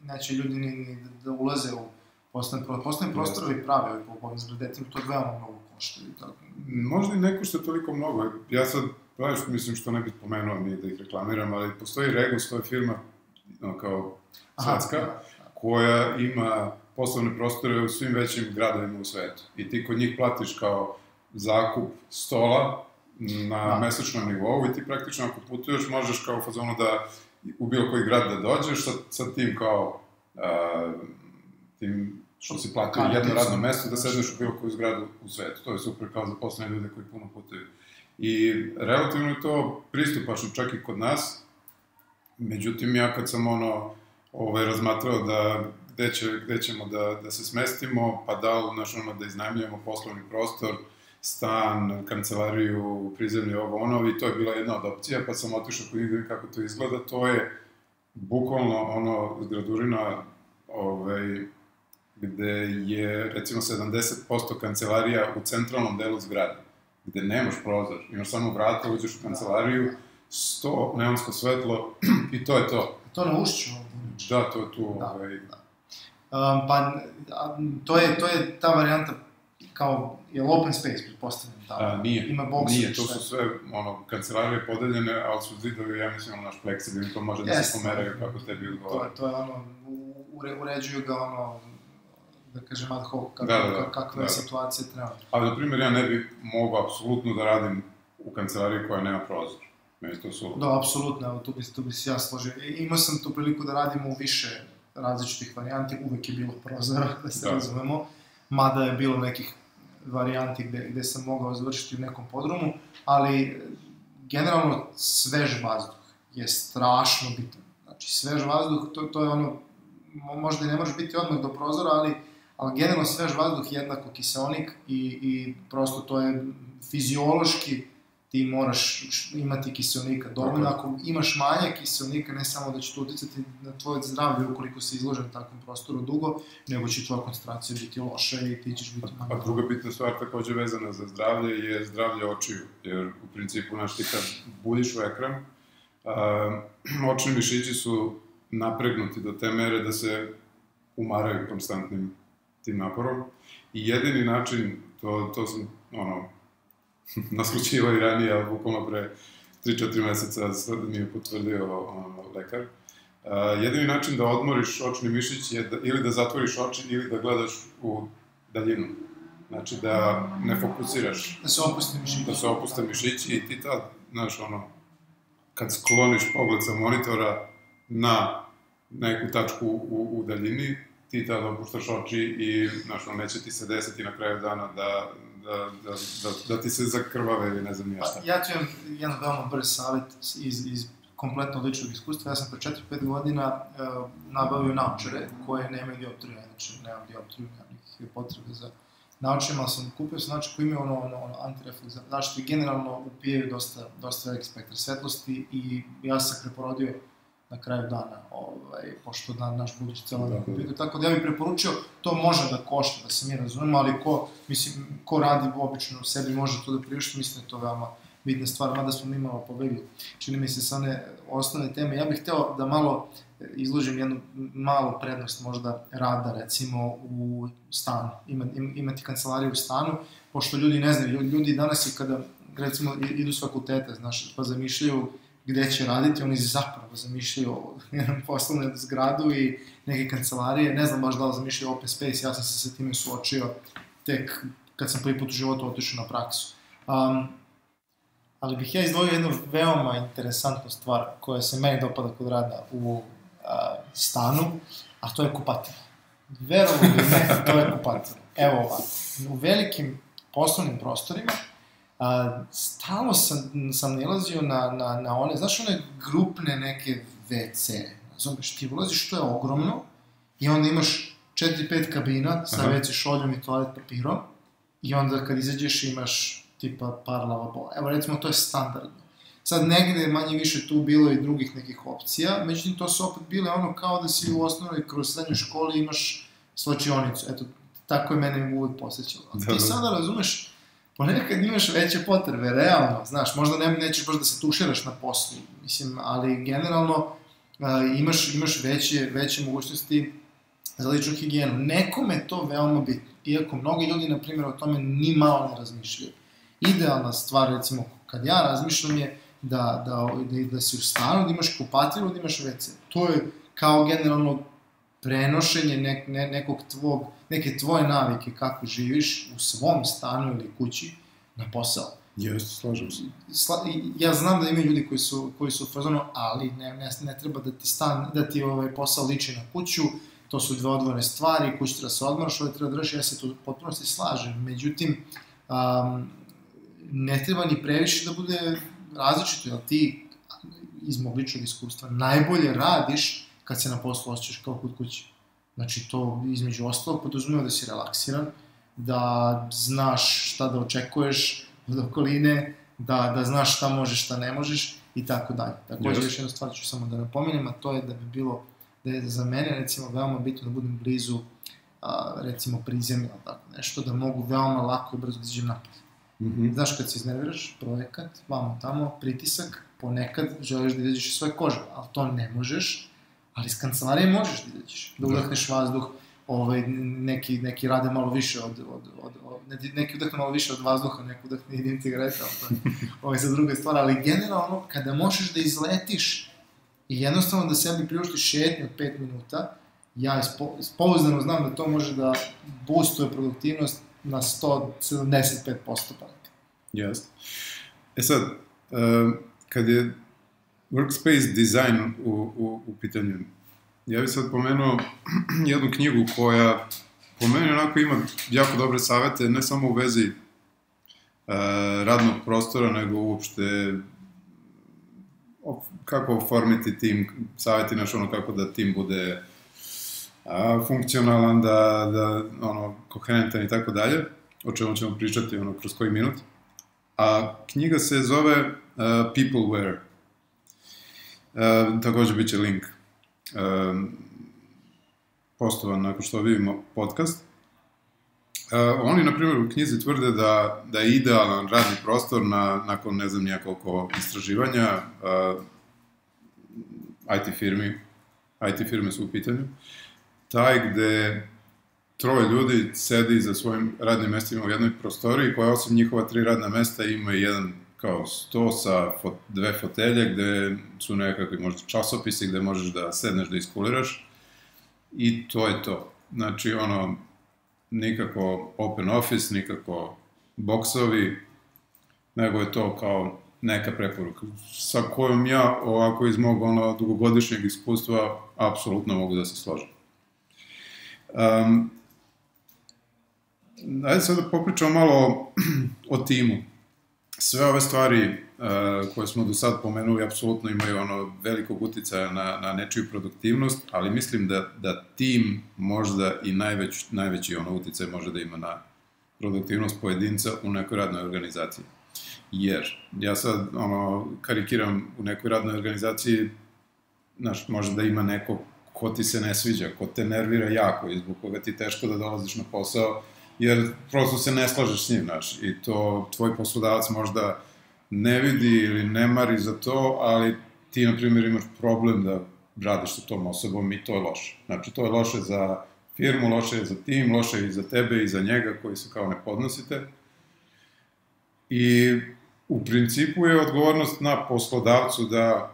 neće ljudi ni da ulaze u poslovne prostorovi prave po ovim zgradetima, to je veoma mnogo košta i tako. Možda i ne košta toliko mnogo. Ja sad, mislim što ne bih pomenuo ni da ih reklamiram, ali postoji Regus, to je firma kao svetska, koja ima poslovne prostore u svim većim gradovima u svetu. I ti kod njih platiš kao zakup stola na mesečnom nivou i ti praktično ako putuješ možeš kao u fazonu da u bilo koji grad da dođeš sa tim kao tim što si platio jedno radno mesto da sedneš u bilo koju zgradu u svetu. To je super kao za poslovne ljude koji puno putuju. I relativno je to pristupačno čak i kod nas. Međutim, ja kad sam razmatrao da gde ćemo da se smestimo, pa da li da iznajmljujemo poslovni prostor, stan, kancelariju, prizemlje, i to je bila jedna od opcija, pa sam otišao kod njih kako to izgleda. To je bukvalno zgradurina gde je recimo 70% kancelarija u centralnom delu zgrade, gde nemaš prozor, imaš samo vrata, uđeš u kancelariju, 100 neonsko svetlo i to je to. To na Ušću? Da, to je tu. Pa, to je ta varijanta kao, je open space, pretpostavljam, tamo? Nije, to su sve, kancelarije podeljene, ali su zidovi, ja mislim, naš fleksibilni, to može da se pomeraju kako tebi odgovara. To je uređuju ga, da kažem, ad hoc, kakva je situacija trenutno. Ali, na primjer, ja ne bih mogao apsolutno da radim u kancelariji koja nema prozor. Meni to su... Da, apsolutno, tu bi se ja složio. Imao sam tu priliku da radimo u više različitih varijanti, uvek je bilo prozora, da se razumemo, mada je bilo nekih varijanti gde sam mogao završiti u nekom podrumu, ali generalno svež vazduh je strašno bitan. Znači, svež vazduh, to je možda i ne može biti odmah do prozora, ali generalno svež vazduh je jednako kiseonik i prosto to je fiziološki ti moraš imati kiseonika dovoljno. Ako imaš manje kiseonika, ne samo da će to uticati na tvoje zdravlje ukoliko si izložen takvom prostoru dugo, nego će tvoja koncentracija biti loša i ti ćeš biti manje. A druga bitna stvar takođe vezana za zdravlje je zdravlje očiju, jer u principu, ti kad budiš u ekran, očni mišići su napregnuti do te mere da se umaraju konstantnim tim naporom i jedini način, to sam, naslučivao i ranije, ali bukvalno pre 3-4 meseca sad mi je potvrdio lekar. Jedini način da odmoriš očni mišić je ili da zatvoriš oči ili da gledaš u daljinu. Znači da ne fokusiraš. Da se opuste mišići. Da se opuste mišići i ti tad, kad skloniš pogled sa monitora na neku tačku u daljini, ti tada opuštaš oči i, neće ti se desiti na kraju dana da ti se zakrvave ili ne znam nije šta. Ja ću vam jedan veoma brz savjet iz kompletno ličnog iskustva. Ja sam pre 4-5 godina nabavio naočare koje nemaju dioptriju, znači nemam dioptriju, nemam nikakve potrebe za naočima, ali sam kupio sam naočare koji imaju antirefleks zaštitu i generalno upijaju dosta velik spektar svetlosti i ja sam preporodio na kraju dana, pošto naš budući celovnik kompjuter, tako da ja bih preporučio, to može da košta, da se mi razumemo, ali ko radi obično u sebi može to da priušti, mislim da je to veoma bitna stvar, mada smo mi malo pobegli, čini mi se sa one osnovne teme. Ja bih hteo da malo izložim jednu malu prednost možda rada, recimo, u stanu, imati kancelariju u stanu, pošto ljudi ne znaju, ljudi danas i kada, recimo, idu s fakulteta, znaš, pa zamišljaju gde će raditi, oni zapravo zamišljaju jednu poslovnu zgradu i neke kancelarije, ne znam baš da li zamišljaju open space, ja sam se sa time suočio tek kad sam prvi put u životu otišao na praksu. Ali bih ja izdvojio jednu veoma interesantnu stvar koja se meni dopada kod rada u stanu, a to je kupatilo. Verovo ili ne, to je kupatilo. Evo ovako, u velikim poslovnim prostorima stalno sam nalazio na one, znaš, one grupne neke WC, razumiješ, ti ulaziš, to je ogromno, i onda imaš 4-5 kabina sa WC šoljom i toalet papirom, i onda kad izađeš imaš tipa par lavabo. Evo, recimo, to je standardno. Sad, negde manje više tu bilo i drugih nekih opcija, međutim, to su opet bile ono kao da si u osnovnoj kroz srednjoj školi imaš slačionicu. Eto, tako je mene uvek posjećalo. Ti sada razumeš, ponekad imaš veće potrebe, realno, znaš, možda nećeš baš da se tuširaš na poslu, mislim, ali generalno imaš veće mogućnosti za ličnu higijenu. Nekome to veoma bitno, iako mnogi ljudi, na primjer, o tome ni malo ne razmišljaju. Idealna stvar, recimo, kad ja razmišljam je da si u stanu, da imaš kupatilo, da imaš WC. To je kao generalno prenošenje neke tvoje navike kako živiš u svom stanu ili kući na posao. Jeste, slažem se. Ja znam da ima ljudi koji su u fazonu, ali ne treba da ti posao liči na kuću, to su dve odvojene stvari, kući treba se odmaraš, ovo treba da držiš, ja se tu potpuno se slažem. Međutim, ne treba ni previše da bude različito, jer ti iz mog ličnog iskustva najbolje radiš kad se na poslu osjećaš kao kod kuće. Znači, to između ostalog podrazumeva da si relaksiran, da znaš šta da očekuješ od okoline, da znaš šta možeš, šta ne možeš i tako dalje. Također, još jednu stvar ću samo da napomenem, a to je da je za mene, recimo, veoma bitno da budem blizu, recimo, prizemlja, tako nešto, da mogu veoma lako i brzo da izađem napad. Znaš, kad se iznerviraš, projekat, vamo tamo, pritisak, ponekad želiš da izađeš iz svoje kože, ali to ne možeš, ali iz kancelarije možeš da izađeš, da udahneš vazduh, neki rade malo više neki udahne malo više od vazduha, neki udahne i cigareta, to je za druge stvari, ali generalno, kada možeš da izletiš i jednostavno da sebi priuštiš šetnju od 5 minuta, ja pouzdano znam da to može da boostuje produktivnost na 175% ponekad. Jeste. Sad, kad je workspace design u pitanju, ja bih sad pomenuo jednu knjigu koja po meni onako ima jako dobre savete, ne samo u vezi radnog prostora, nego uopšte kako oformiti tim, saveti naš ono kako da tim bude funkcionalan, da koherentan i tako dalje, o čemu ćemo pričati kroz koji minut. A knjiga se zove Peopleware. Također bit će link postovan nakon što vidimo podcast. Oni, na primjer, u knjizi tvrde da je idealan radni prostor nakon ne znam nijakoliko istraživanja IT firme su u pitanju, taj gde 3 ljudi sedi za svojim radnim mestima u jednoj prostoriji koja osim njihova 3 radna mesta ima jedan kao sto sa 2 fotelje gde su nekakvi možda časopisi gde možeš da sedneš da iskuliraš i to je to. Znači, nikako open office, nikako boksovi, nego je to kao neka preporuka sa kojom ja ovako iz mog dugogodišnjeg iskustva apsolutno mogu da se složim. Ajde sad da popričamo malo o timu. Sve ove stvari koje smo do sad pomenuli apsolutno imaju velikog uticaja na nečiju produktivnost, ali mislim da tim možda i najveći uticaj može da ima na produktivnost pojedinca u nekoj radnoj organizaciji. Jer ja sad karikiram u nekoj radnoj organizaciji znaš, može da ima neko ko ti se ne sviđa, ko te nervira jako i zbog koga ti teško da dolaziš na posao, jer prosto se ne slažeš s njim, znaš, i to tvoj poslodavac možda ne vidi ili ne mari za to, ali ti, na primjer, imaš problem da radiš sa tom osobom i to je loše. Znači, to je loše za firmu, loše je za tim, loše je i za tebe i za njega koji se kao ne podnosite. I u principu je odgovornost na poslodavcu da,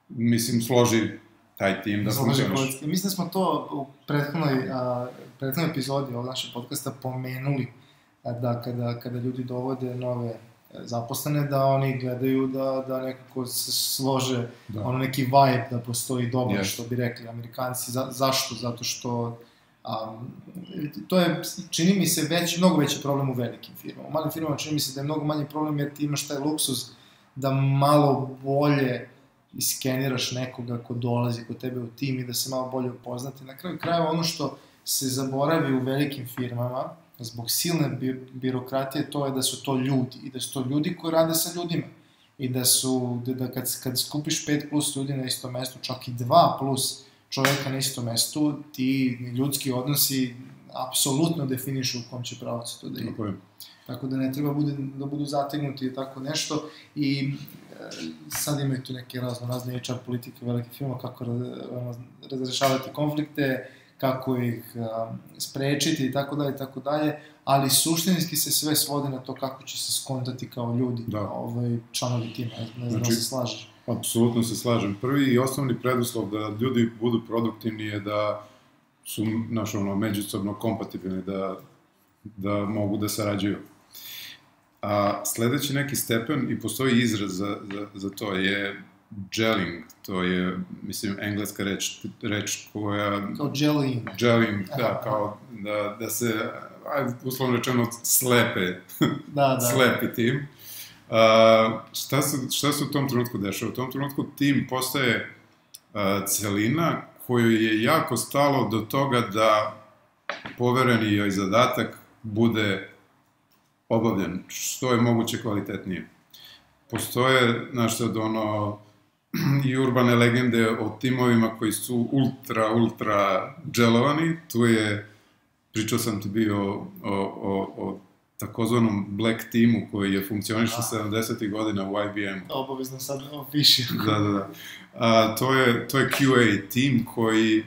mislim, složi taj tim da funkcioniš. Mislim da smo to u prethodnoj epizodi ovog našeg podcasta pomenuli, da kada ljudi dovode nove zaposlene, da oni gledaju da nekako se slože ono neki vibe da postoji dobar, što bi rekli Amerikanci. Zašto? Zato što to je, čini mi se, mnogo veći problem u velikim firmama. U malim firmama čini mi se da je mnogo manji problem jer ti imaš taj luksuz da malo bolje iskeniraš nekoga ko dolazi kod tebe u tim i da se malo bolje upoznate. Na kraju krajeva ono što se zaboravi u velikim firmama zbog silne birokratije, to je da su to ljudi i da su to ljudi koji rade sa ljudima i da kad skupiš 5 plus ljudi na istom mestu, čak i 2 plus čoveka na istom mestu, ti ljudski odnosi apsolutno definišu u kom će pravacu to da ide. Tako da ne treba da budu zategnuti i tako nešto i sad imaju tu neke razne HR politike velike firma, kako razrešavati konflikte, kako ih sprečiti i tako dalje, ali suštinski se sve svode na to kako će se skontati kao ljudi, članovi tima, ne znam da se slažeš. Apsolutno se slažem. Prvi i osnovni preduslov da ljudi budu produktivni je da su međusobno kompatibilni, da mogu da sarađuju. A sledeći neki stepen, i postoji izraz za to, je gelling. To je, mislim, engleska reč koja... Kao jellying. Jellying, da, kao da se, uslovno rečeno, slepe tim. Šta se u tom trenutku dešava? U tom trenutku tim postaje celina koju je jako stalo do toga da povereni joj zadatak bude obavljen što je moguće kvalitetnije. Postoje, znaš sad, i urbane legende o timovima koji su ultra dželovani. Tu je, pričao sam ti bio o takozvanom Black Teamu koji je funkcionišao 70. godina u IBM-u. Obavezno sad piše. Da. To je QA tim koji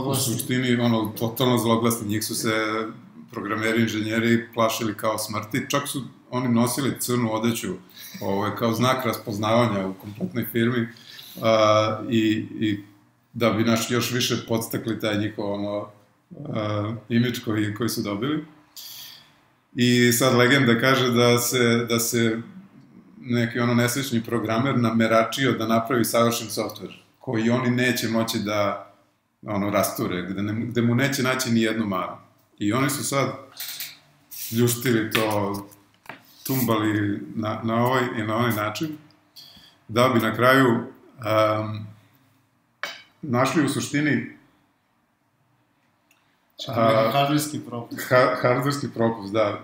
u suštini, totalno zloglasni. Njih su se programeri, inženjeri plašili kao smrti. Čak su oni nosili crnu odeću kao znak raspoznavanja u kompletnoj firmi i da bi još više podstakli taj njihov imidž koji su dobili. I sad legenda kaže da se neki nesrećni programer nameračio da napravi savršen softver koji oni neće moći da rasture, gde mu neće naći ni jednu manu. I oni su sad ljuštili to, tumbali na ovaj i na onaj način, da bi na kraju našli u suštini hardverski propust. Hardverski propust, da.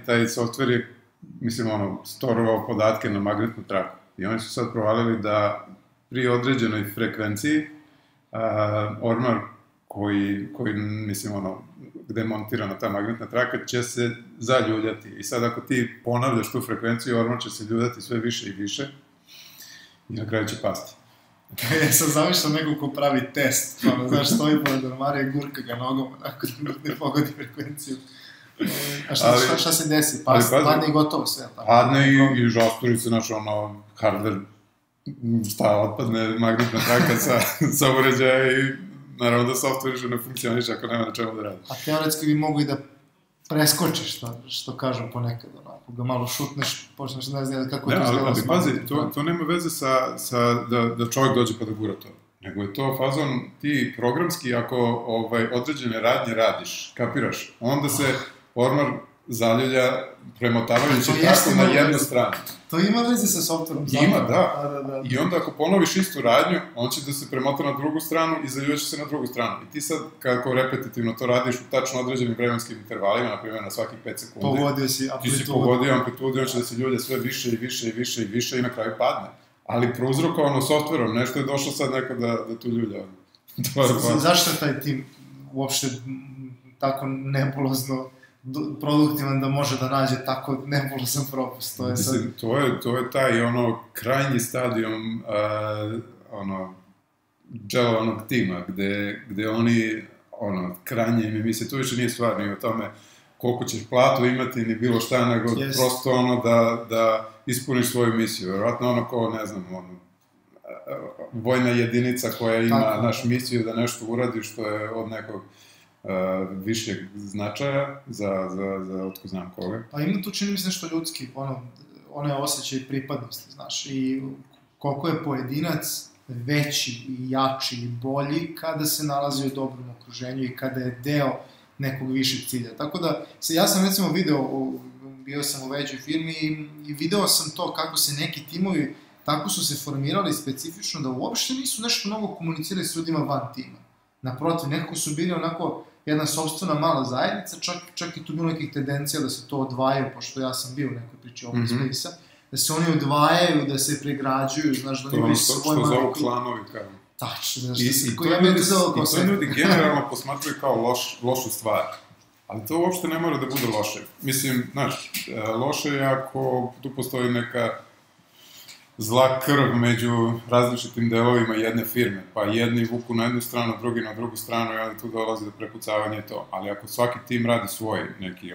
Taj softver je, mislim, storovao podatke na magnetnu traku. I oni su sad provalili da pri određenoj frekvenciji ormar koji, mislim, gde je montirana ta magnetna traka, će se zaljuljati. I sad ako ti ponavljaš tu frekvenciju, ormar će se ljuljati sve više i više i na kraju će pasti. Ja sam zamišljao nekog ko pravi test, znaš, stoji pored ormara i gurka ga nogom, ako ne pogodi frekvenciju. A šta se desi? Padne i gotovo sve. Padne i žasturi se, znaš, hardware, otpadne magnetna traka sa uređaja i naravno da software više ne funkcioniše ako nema na čemu da radi. A teoretski bi mogu i da preskočiš, što kažu ponekad, ako ga malo šutneš, počneš ne znam kako je to izgledalo. Ali pazi, to nema veze sa da čovjek dođe pa da gura to. Nego je to fazon, ti programski, ako određene radnje radiš, kapiraš, onda se ormar zaljulja premotavajući tako na jednu stranu. To ima veze sa softverom? Ima, da. I onda ako ponoviš istu radnju, on će da se premota na drugu stranu i zaljuljaće se na drugu stranu. I ti sad, kako repetitivno to radiš u tačno određenim vremenskim intervalima, na primjer na svakih 5 sekundi, pogodio si amplitudu. Ti si pogodio amplitudu, on će da se ljulja sve više i više i više i više i na kraju padne. ali prouzrokovano softverom, nešto je došlo sad neko da tu ljulja. Zašto je taj tim uopšte tako nebulozno produktivan da može da nađe tako nebulozan propust? To je sad... Mislim, to je taj krajnji stadijum dželovanog tima, gde oni krajnje ime, mislim, to više nije stvar ni o tome koliko ćeš platu imati, ni bilo šta, nego prosto da ispuniš svoju misiju. Verovatno ne znam, vojna jedinica koja ima naš misiju da nešto uradi što je od nekog višeg značaja za otko znam koga. Pa ima tu čini mi se nešto ljudski, je osjećaj pripadnosti, znaš, i koliko je pojedinac veći i jači i bolji kada se nalazi u dobrom okruženju i kada je deo nekog višeg cilja. Tako da, ja sam recimo bio sam u većoj firmi i video sam to kako se neki timovi tako su se formirali specifično da uopšte nisu nešto mnogo komunicirali s ljudima van tima. Naprotiv, nekako su bili onako jedna sopstvena mala zajednica, čak i tu bilo nekih tendencija da se to odvajaju, pošto ja sam bio u nekoj priči Open Space-a, da se oni odvajaju, da se pregrađuju, znaš, da oni imaju svoj malo... To zovu klanovi, kao. Tačno, znaš, I to ljudi generalno posmatruju kao lošu stvar. Ali to uopšte ne mora da bude loše. Mislim, znaš, loše je ako tu postoji neka zla krv među različitim delovima jedne firme, pa jedni vuku na jednu stranu, drugi na drugu stranu, i onda tu dolazi do prepucavanja i to. Ali ako svaki tim radi svoj neki,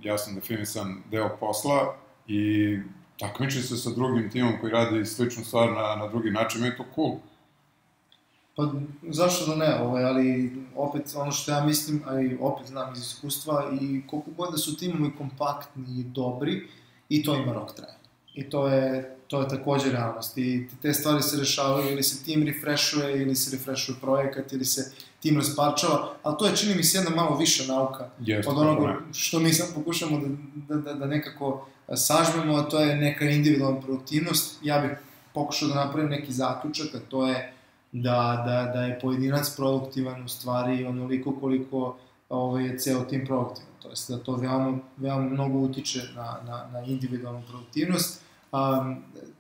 jasno definisan deo posla i takmiči se sa drugim timom koji radi sličnu stvar na drugi način, je to cool. Pa zašto da ne, ali opet ono što ja mislim, a i opet znam iz iskustva, i koliko god da su timovi kompaktni i dobri, i to ima rok trajanja. I to je također realnost. I te stvari se rešavaju, ili se tim refreshuje, ili se refreshuje projekat, ili se tim rasparčava, ali to je, čini mi se, jedna malo više nauka od onoga što mi sad pokušamo da nekako sažmemo, a to je neka individualna produktivnost. Ja bih pokušao da napravim neki zaključak, a to je da je pojedinac produktivan u stvari onoliko koliko je ceo tim produktivan. To jest da to veoma mnogo utiče na individualnu produktivnost.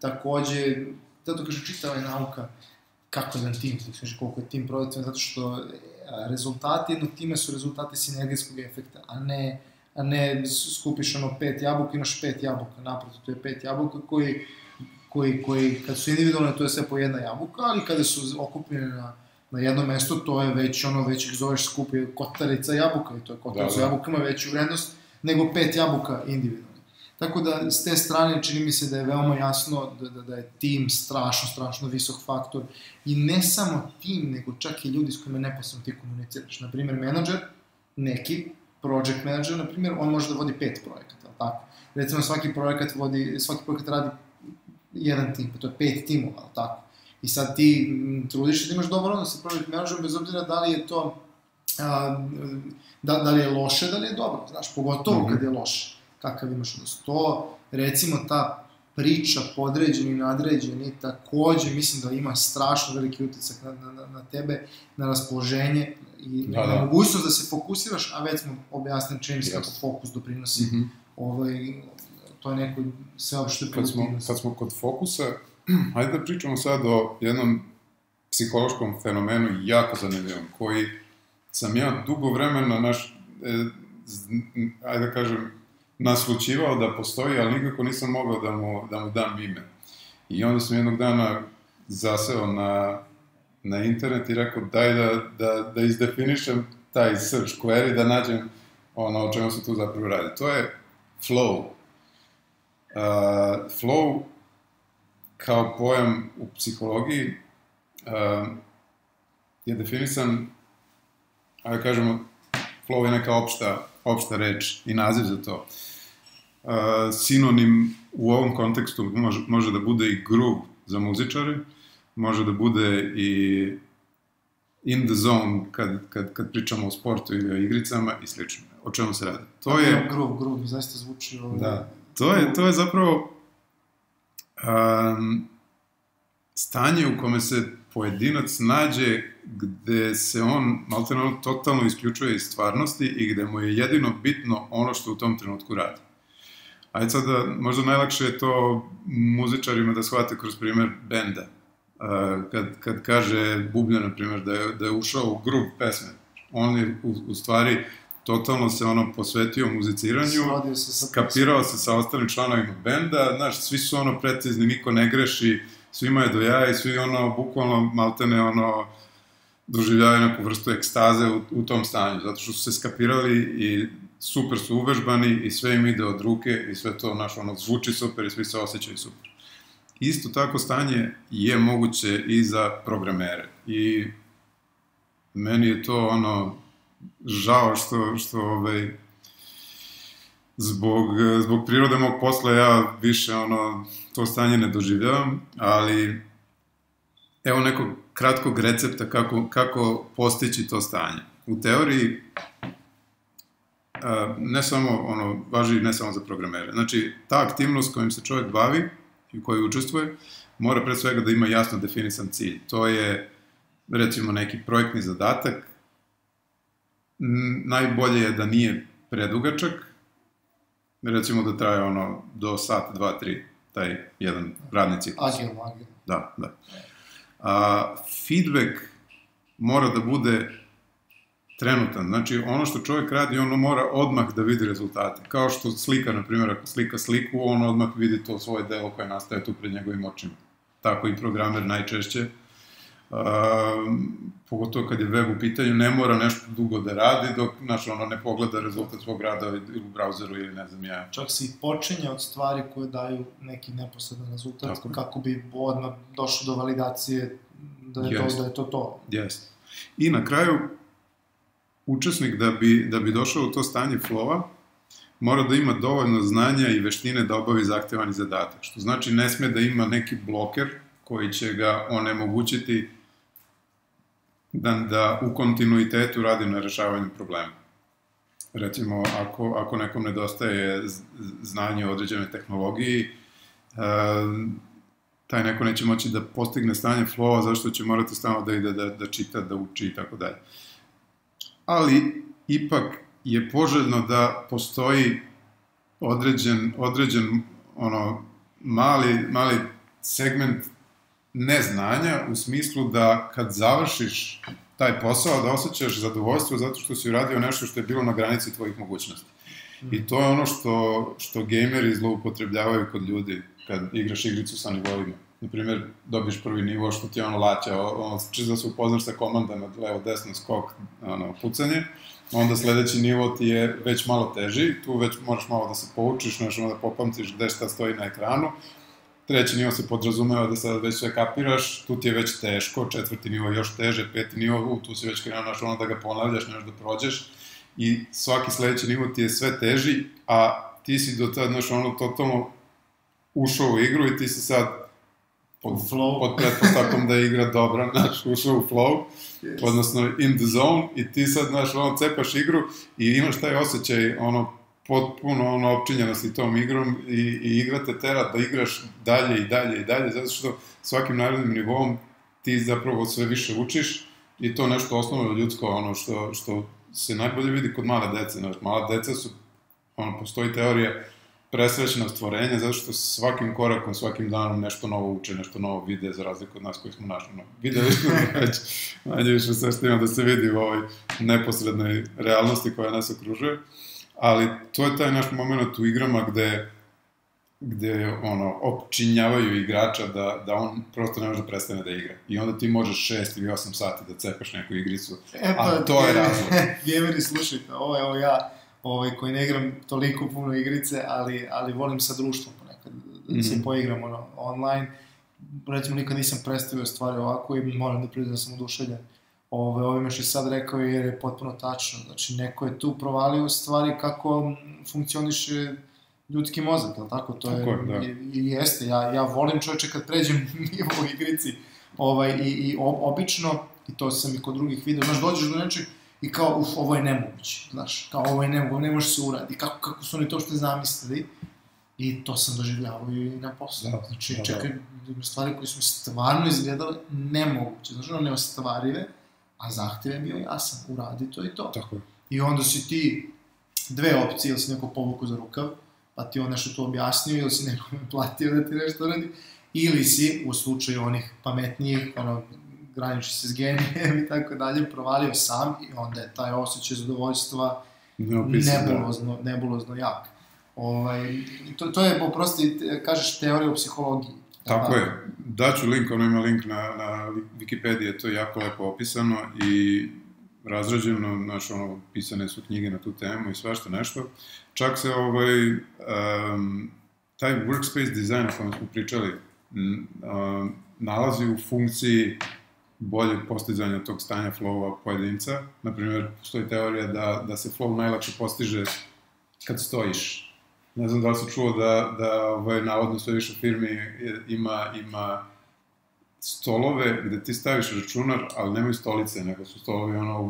Takođe, zato kaže čitava je nauka kako je jedan tim, koliko je tim produktivan, zato što rezultati jednog tima su rezultati sinergijskog efekta, a ne skupiš 5 jabuka, imaš 5 jabuka, naprotiv, to je 5 jabuka koji kad su individualne, to je sve po jedna jabuka, ali kada su okupljene na jedno mesto, to je već već ih zoveš skupi kotarica jabuka, i to je kotarica jabuka, ima veću vrednost nego 5 jabuka individualne. Tako da, s te strane, čini mi se da je veoma jasno da je tim strašno visok faktor. I ne samo tim, nego čak i ljudi s kojima neposredno ti komuniciraš. Naprimjer, menadžer, neki project manager, naprimjer, on može da vodi 5 projekata, tako? Recimo, svaki projekat radi jedan tim, to je 5 timova, tako? I sad ti trudiš da imaš dobar odnos sa project managerom, bez obzira da li je to, da li je loše, da li je dobro, znaš, pogotovo kad je loše. Kakav imaš odnos. To, recimo, ta priča podređeni, nadređeni, takođe mislim da ima strašno veliki utisak na tebe, na raspoloženje i na mogućnost da se fokusiraš, a već smo objasnili čini se kako fokus doprinosi. To je neko sveopšte produktivnost. Kad smo kod fokusa, hajde da pričamo sad o jednom psihološkom fenomenu jako zanimljivom, koji sam ja dugo vremena hajde da kažem, naslučivao da postoji, ali nikako nisam mogao da mu dam ime. I onda sam jednog dana zaseo na internet i rekao daj da izdefinišem taj search query, da nađem o čemu se tu zapravo radi. To je flow. Flow kao pojam u psihologiji je definisan, ajde kažemo, flow je neka opšta reč i naziv za to. Sinonim u ovom kontekstu može da bude i groove za muzičare, može da bude i in the zone kad pričamo o sportu ili o igricama i slično. O čemu se radi? To je... Groove, zaista zvuči... Da, to je zapravo stanje u kome se pojedinac nađe gde se on maltene totalno isključuje iz stvarnosti i gde mu je jedino bitno ono što u tom trenutku radi. Ajde sada, možda najlakše je to muzičarima da shvate kroz primjer benda. Kad kaže Bubnja, na primjer, da je ušao u grup pesme, on je u stvari totalno se posvetio muziciranju, skapirao se sa ostalim članovima benda, znaš, svi su precizni, niko ne greši, svima je do jaja i svi bukvalno maltene doživljavaju neku vrstu ekstaze u tom stanju, zato što su se skapirali i super su uvežbani i sve im ide od ruke i sve to, znaš, zvuči super i svi se osjećaju super. Isto tako stanje je moguće i za programere i meni je to žao što zbog prirode mog posla ja više to stanje ne doživljavam, ali evo nekog kratkog recepta kako postići to stanje. U teoriji ne samo, važi ne samo za programere. Znači, ta aktivnost kojim se čovjek bavi i u kojoj učestvuje, mora pre svega da ima jasno definisan cilj. To je, recimo, neki projektni zadatak. Najbolje je da nije predugačak, recimo da traje do sat, 2, 3, taj jedan radni ciklus. Agilno. Da. Feedback mora da bude trenutan. Znači, ono što čovjek radi, ono mora odmah da vidi rezultate. Kao što slika, na primjer, ako slika sliku, on odmah vidi to svoje delo koje nastaje tu pred njegovim očima. Tako i programer najčešće. Pogotovo kad je web u pitanju, ne mora nešto dugo da radi dok, znači, ne pogleda rezultat svog rada ili u brauzeru ili ne znam ja. Čak se i počinje od stvari koje daju neki neposredan rezultat, kako bi odmah došlo do validacije da je to. Jeste. I na kraju, učesnik da bi došao u to stanje flowa, mora da ima dovoljno znanja i veštine da obavi zahtevani zadatak. Što znači ne sme da ima neki bloker koji će ga onemogućiti da u kontinuitetu radi na rešavanju problema. Recimo, ako nekom nedostaje znanje o određenoj tehnologiji, taj neko neće moći da postigne stanje flowa, zašto će morati stalno da ide da čita, da uči i tako dalje. Ali, ipak je poželjno da postoji određen mali segment neznanja, u smislu da kad završiš taj posao, da osjećaš zadovoljstvo zato što si uradio nešto što je bilo na granici tvojih mogućnosti. I to je ono što gejmeri zloupotrebljavaju kod ljudi kad igraš igricu sa nivoima. Naprimjer, dobiš prvi nivo što ti laća, čisto da se upoznaš sa komandama, levo, desno, skok, pucanje, onda sledeći nivo ti je već malo teži, tu već moraš malo da se poučiš, da popamtiš gde šta stoji na ekranu. Treći nivo se podrazumeva da sad već sve kapiraš, tu ti je već teško, četvrti nivo još teže, peti nivo, tu si već krenuo da ga ponavljaš, nešto da prođeš i svaki sledeći nivo ti je sve teži, a ti si do tada, totalno ušao u igru i ti si sad pod pretpostavkom da je igra dobra, ušao u flow, odnosno in the zone, i ti sad, cepaš igru i imaš taj osjećaj, potpuno opčinjenosti tom igrom i igra te tera da igraš dalje i dalje i dalje, zato što svakim narednim nivom ti zapravo sve više učiš i to nešto osnovno ljudsko, što se najbolje vidi kod male dece. Mala deca su, postoji teorija presrećena stvorenja, zato što svakim korakom, svakim danom nešto novo uče, nešto novo vide, za razliku od nas koji smo videli smo već manje više sve što ima da se vidi u ovoj neposrednoj realnosti koja nas okružuje. Ali to je taj naš moment u igrama gde opčinjavaju igrača da on prosto ne može da prestane da igra. I onda ti možeš 6 ili 8 sati da cepaš neku igricu, a to je razlog. Gameri, slušajte, ovo ja, koji ne igram toliko puno igrice, ali volim sa društvom ponekad, da se poigram online. Recimo, nikad nisam predstavio stvari ovako i moram da priznam da sam oduševljen. Ovime što je sad rekao jer je potpuno tačno. Znači, neko je tu provalio stvari kako funkcioniše ljudski mozak, je li tako? To je, i jeste. Ja volim čoveče kad pređem nivo u igrici i obično, i to sam i kod drugih video, znaš, dođeš do nečeg i kao, ovo je nemoguće, znaš, kao ovo je nemoguće, ne može se uradi, kako su oni to što zamislili, i to sam doživljavao i na poslu. Znači, čekaj, stvari koje su stvarno izgledale nemoguće, znači, neostvarive, a zahtev je bio jasan, uradi to i to. Tako je. I onda si ti dve opcije, ili si neko povuku za rukav, pa ti on nešto tu objasnio ili si nekome platio da ti nešto radi, ili si, u slučaju onih pametnijih, graniči se s genijem i tako dalje, provalio sam i onda je taj osjećaj zadovoljstva nebulozno jak. To je, oprosti, kažeš teorija o psihologiji. Tako je. Daću link, ima link na Wikipediji, to je jako lepo opisano i razrađeno, pisane su knjige na tu temu i svašta nešto. Čak se taj workspace design o kojem smo pričali nalazi u funkciji boljeg postizanja tog stanja flowa pojedinca. Naprimjer, postoji teorija da se flow najlakše postiže kad stojiš. Ne znam da li si čuo da navodno sve više firmi ima stolove gde ti staviš računar, ali nemaju stolice, nego su stolovi u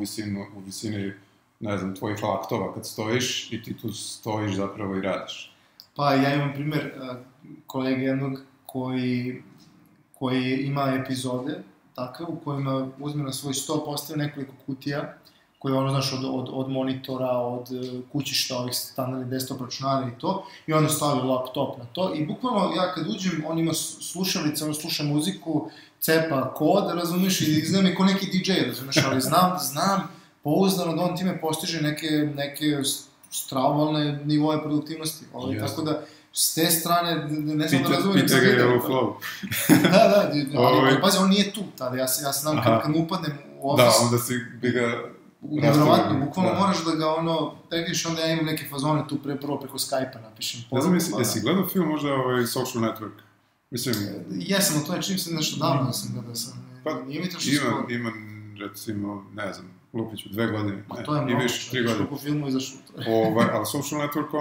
visini, ne znam, tvojih laktova kad stojiš i ti tu stojiš zapravo i radiš. Pa ja imam primjer kolege jednog koji ima epizode takve u kojima uzme na svoj sto, postavi nekoliko kutija koje znaš, od monitora, od kućišta, ovih standardnih desktop računara i to, i onda stavi laptop na to i bukvalno ja kad uđem, on ima slušalice, on sluša muziku, cepa kod, razumiješ, i izgleda mi ko neki DJ, razumiješ, ali znam pouzdano da on time postiže neke stravovalne nivoje produktivnosti, tako da s te strane, ne znam da razumijem... Pita ga je u flow. Da, ali pazi, on nije tu tada, ja znam kad mu upadnem u office... Da, onda si bi ga... Nevjerovatno, bukvalno moraš da ga tekniš, onda ja imam neke fazone tu prvo preko Skype-a napišem. Ne znam, jesi gledao film možda Social Network? Mislim... Jesam, ali to je čim se nešto davno da sam gledao, nije mi to što skoro. Ima, recimo, ne znam, Lupiću, 2 godine. Pa to je mnogo, 3 godine. Koliko filmu izašlo. Ali Social Network,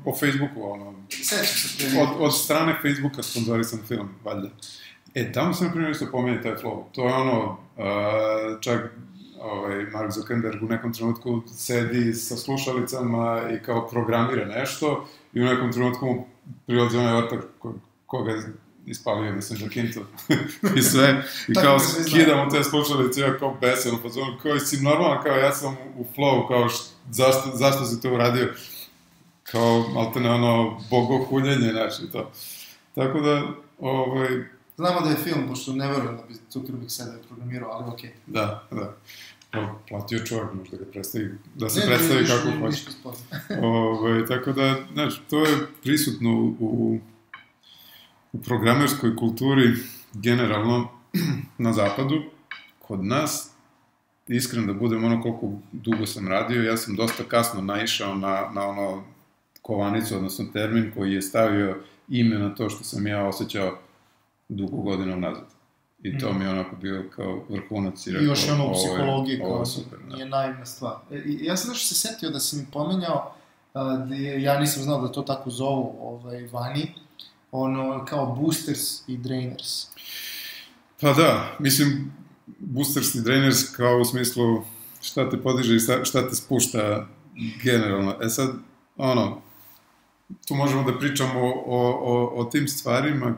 o Facebooku, Sećam se. Od strane Facebooka sponzorisan film, valjda. Tamo se, na primjer, isto pomeni taj flow. To je čak Mark Zuckerberg u nekom trenutku sedi sa slušalicama i kao programira nešto i u nekom trenutku mu prilazi onaj ortak koga je ispalio, mislim, Jacinto i sve. I kao skidamo te slušalice, ja kao beseno, pa zovem, kao si normalan, kao ja sam u flow, kao zašto si to uradio? Kao, maltene bogohuljenje, znači to. Tako da, Znamo da je film, pošto ne verujem da bi Zuckerberg sada programirao, ali okej. Da. Platio čovjek, možda ga predstavi, da se predstavi kako hoće. Tako da, znači, to je prisutno u programerskoj kulturi generalno na zapadu. Kod nas, iskreno da budem koliko dugo sam radio, ja sam dosta kasno naišao na kovanicu, odnosno termin koji je stavio ime na to što sam ja osjećao dugo godina nazad. I to mi je onako bio kao vrhunac i rekao, i još u psihologiji kao super, nije naivna stvar. Ja sam nešto se setio da si mi pomenjao, ja nisam znao da to tako zovu vani, kao boosters i drainers. Pa da, mislim, boosters i drainers kao u smislu šta te podiže i šta te spušta generalno. Sad, tu možemo da pričamo o tim stvarima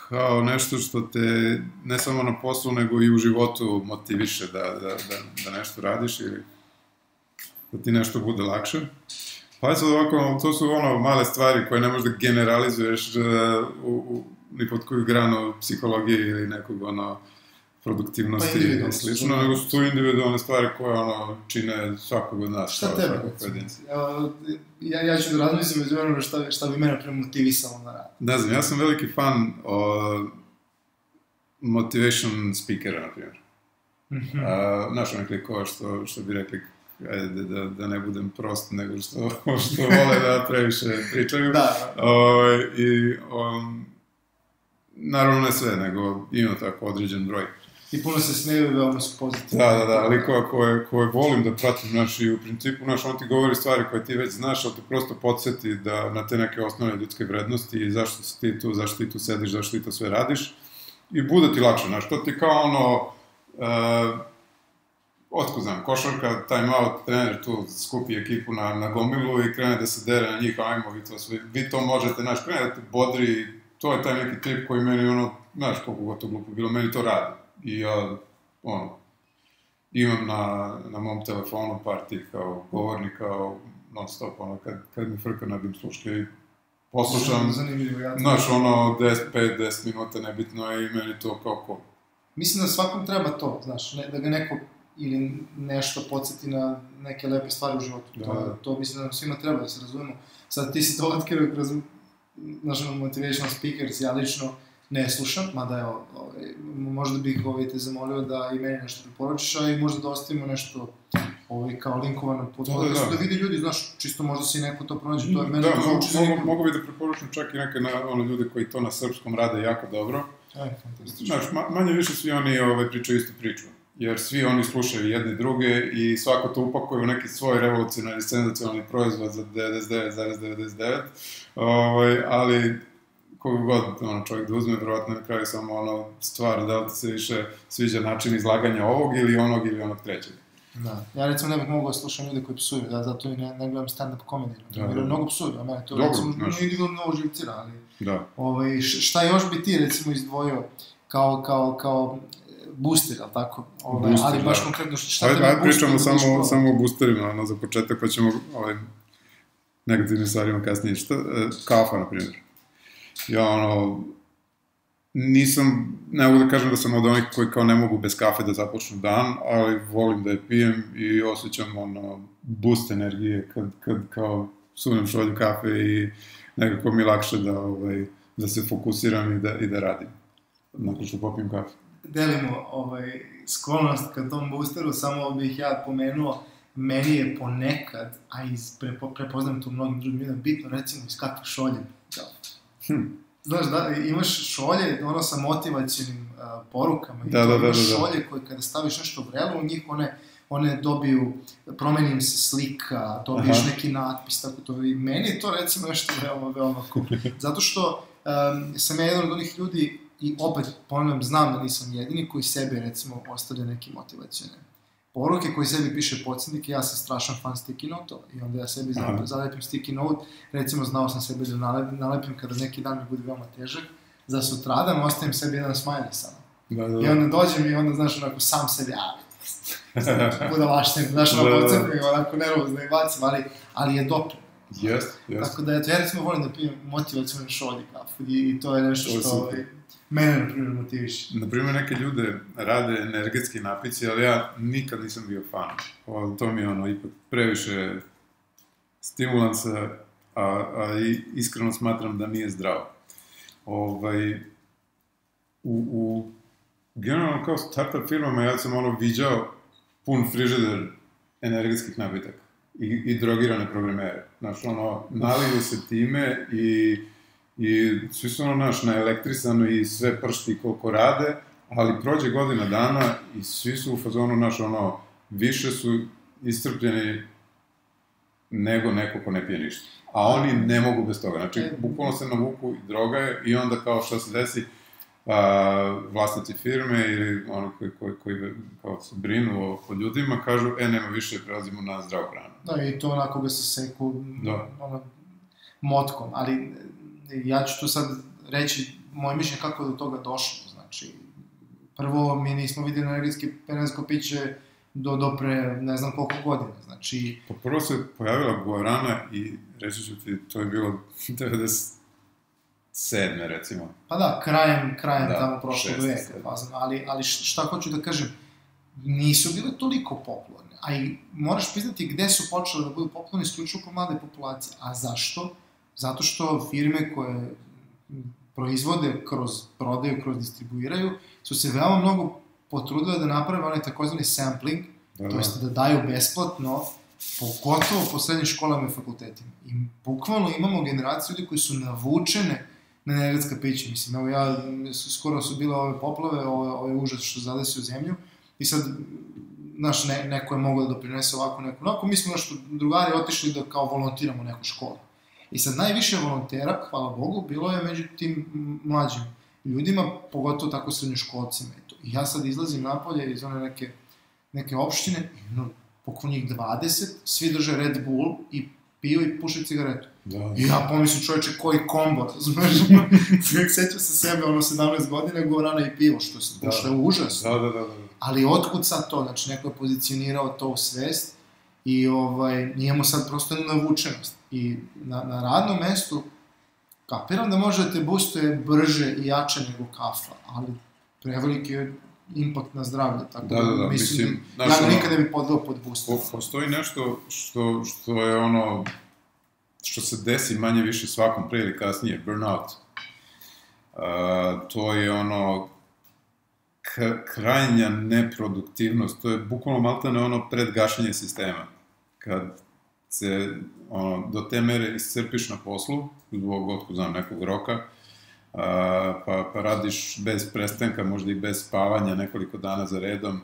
kao nešto što te ne samo na poslu, nego i u životu motiviše da nešto radiš ili da ti nešto bude lakše. Pa sad ovako, to su male stvari koje ne možeš da generalizuješ ni pod koju granu psihologije ili nekog produktivnosti i slično, nego su to individualne stvari koje čine svakog od nas. Šta tebe? Ja ću da razmislim među vremenu šta bi mene premotivisalo na rad. Ne znam, ja sam veliki fan motivation speakera, na primjer. Znaš onih likova što bi rekli, da ne budem prost, nego što vole da previše pričaju. I naravno ne sve, nego ima tako određen broj. I puno se smeju i veoma su pozitivni. Da, likova koje volim da pratim, znaš, i u principu, znaš, on ti govori stvari koje ti već znaš, ali te prosto podsjeti na te neke osnovne ljudske vrednosti i zašto si ti tu, zašto ti tu sediš, zašto ti to sve radiš. I bude ti lakše, znaš, to ti kao otko znam, košarka, time out, trener tu skupi ekipu na gomilu i krene da se dere na njih, ajmo, vi to možete, znaš, krene da te bodri, to je taj neki trip koji meni, znaš, koliko god to glupo bilo, meni to radi. I ja, imam na mom telefonu par tih kao govornika, non stop, kad mi frka nabijem sluške i poslušam, zanimljivo, znaš, ono, 5-10 minuta, nebitno je i meni to kao ko. Mislim da svakom treba to, znaš, da ga neko ili nešto podsjeti na neke lepe stvari u životu. To mislim da nam svima treba, da se razumemo. Sad ti si to otkrio kroz, znaš, motivational speakers, ja lično ne slušam, mada evo, možda bih te zamolio da i meni nešto preporučiš, a i možda da ostavimo nešto kao linkovano pod da vidi ljudi, znaš, čisto možda si neko to pronađe, to je meni to zvuči zanimljivo. Mogu bi da preporučim čak i neke ljude koji to na srpskom rade jako dobro. Znaš, manje više svi oni pričaju istu priču, jer svi oni slušaju jedni druge i svako to upakuje u neki svoj revolucionarni, senzacionalni proizvod za 99,99, ali kogu god čovjek da uzme, vjerovatno na kraju samo stvar, da li ti se više sviđa način izlaganja ovog ili onog trećeg. Da, ja recimo ne bih mogao da slušam ljude koji psuju, zato i ne gledam stand-up komediju, jer mnogo psuju, a mene to recimo nije mnogo živcira, ali šta još bi ti recimo izdvojio kao booster, ali tako? Ali baš konkretno šta te ne booster? Pričamo samo o boosterima, za početak, pa ćemo negativnim stvarima kasnije. Kafa, na primjer. Ja, ne mogu da kažem da sam od onih koji kao ne mogu bez kafe da započnu dan, ali volim da je pijem i osjećam boost energije kad kao sunem šolju kafe i nekako mi je lakše da se fokusiram i da radim nakon što popijem kafe. Delimo sklonost ka tom boosteru, samo bih ja pomenuo, meni je ponekad, a prepoznam to u mnogim drugim ljudima, bitno recimo iz kakve šolje kafe. Znaš, imaš šolje, sa motivacijnim porukama, imaš šolje koje kada staviš nešto vrelo u njih, one dobiju, promeni im se slika, dobiješ neki natpis, tako to. I meni je to recimo nešto veoma cool. Zato što sam ja jedan od onih ljudi, i opet, ponavljam, znam da nisam jedini, koji sebe, recimo, ostavlja neke motivacijone poruke, koji sebi piše podsjetnike, ja sam strašan fan sticky note-ova i onda ja sebi zalepim sticky note, recimo znao sam sebi da nalepim kada neki dan mi bude veoma težak, za sutradan ostavim sebi jedan smiley samo. I onda dođem i onda, znaš, onako sam sebi, budalaštim, znaš, podsjetnik, onako nervozno i bacim, ali je dobro. Tako da, ja recimo volim da pijem motivacijone šolje kafu i to je nešto što mene, na primjer, motiviše. Naprimjer, neke ljude rade energetski napici, ali ja nikad nisam bio fan. To mi je ipak previše stimulansa, a iskreno smatram da nije zdravo. Generalno, kao startup firmama, ja sam viđao pun frižider energetskih napitaka i drogirane programere. Znaš, naliju se time i svi su naelektrisano i sve pršti koliko rade, ali prođe godina dana i svi su u fazonu, više su iscrpljeni nego neko ko ne pije ništa. A oni ne mogu bez toga. Znači, bukvalno se navuku i droga je i onda kao što se desi, vlasnici firme ili oni koji se brinu o ljudima kažu, nema više, prelazimo na zdravu hranu. Da, i to onako ga se seku motkom, ali ja ću tu sad reći moje mišljenje kako je do toga došlo. Znači, prvo mi nismo vidjeli energetsko piće do pre ne znam koliko godina. Znači... Prvo se pojavila guarana i reći ću ti, to je bilo 97. recimo. Pa da, krajem tamo prošlog veka. Ali šta hoću da kažem, nisu bile toliko popularne. A i moraš priznati gde su počele da budu popularne isključivo po mlade populacije. A zašto? Zato što firme koje proizvode kroz prodaju, kroz distribuiraju, su se veoma mnogo potrudile da naprave onaj takozvani sampling, to jest da daju besplatno, pogotovo po srednjim školama i fakultetima. I bukvalno imamo generaciju ljudi koji su navučene na energetska pića. Mislim, evo skoro su bile ove poplave, ove užas što zadesi u zemlju, i sad, znaš, neko je mogao da doprinese ovako, neko, mi smo nešto drugari otišli da kao volontiramo u neku školu. I sad najviše volontera, hvala Bogu, bilo je među tim mlađim ljudima, pogotovo tako srednjoškolcima. I ja sad izlazim napolje iz one neke opštine, pokon njih 20, svi drže Red Bull i piju i puše cigaretu. I ja pomislim, čovječe, koji kombo, razumeš? Sjećam se sebe, 17 godina, guarana i pivo, što je užasno. Ali otkud sad to? Znači, neko je pozicionirao to u svest i imamo sad prosto navučenost. I na radnom mestu kapiram da može da te boostuje brže i jače nego kafa, ali preveliki je impakt na zdravlje, tako da, mislim, ja ga nikad ne bi podveo pod booster. Postoji nešto što je ono, što se desi manje više svakom pre ili kasnije, burnout. To je ono, krajnja neproduktivnost, to je bukvalno maltene ono predgašenje sistema. Kad se do te mere iscrpiš na poslu, zbog otkud znam nekog roka, pa radiš bez prestanka, možda i bez spavanja nekoliko dana za redom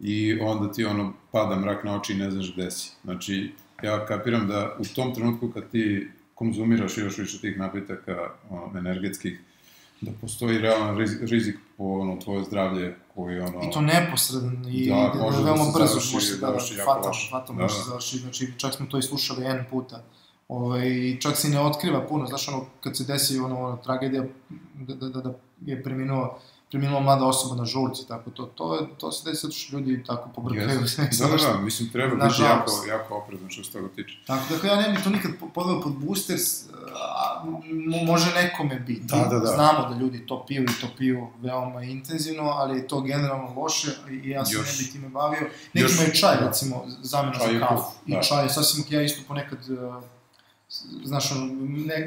i onda ti pada mrak na oči i ne znaš gde si. Znači, ja kapiram da u tom trenutku kad ti konzumiraš još više tih napitaka energetskih, da postoji realan rizik po tvoje zdravlje koji I to neposredan i veoma brzo može se fatalno može se završiti, znači čak smo to i slušali jedan puta. I čak se ne otkriva puno, znaš kad se desi tragedija da je preminula mlada osoba na žurci, tako to se desi zato što ljudi tako pobrkaju. Da, mislim treba biti jako oprezan što se toga tiče. Tako da ja ne bi to nikad podveo pod booster, može nekome biti. Znamo da ljudi to piju i to piju veoma intenzivno, ali je to generalno loše i ja se ne bi time bavio. Nekima je čaj, recimo, zamena za kafu. I čaj, sasvim ja isto ponekad, znaš,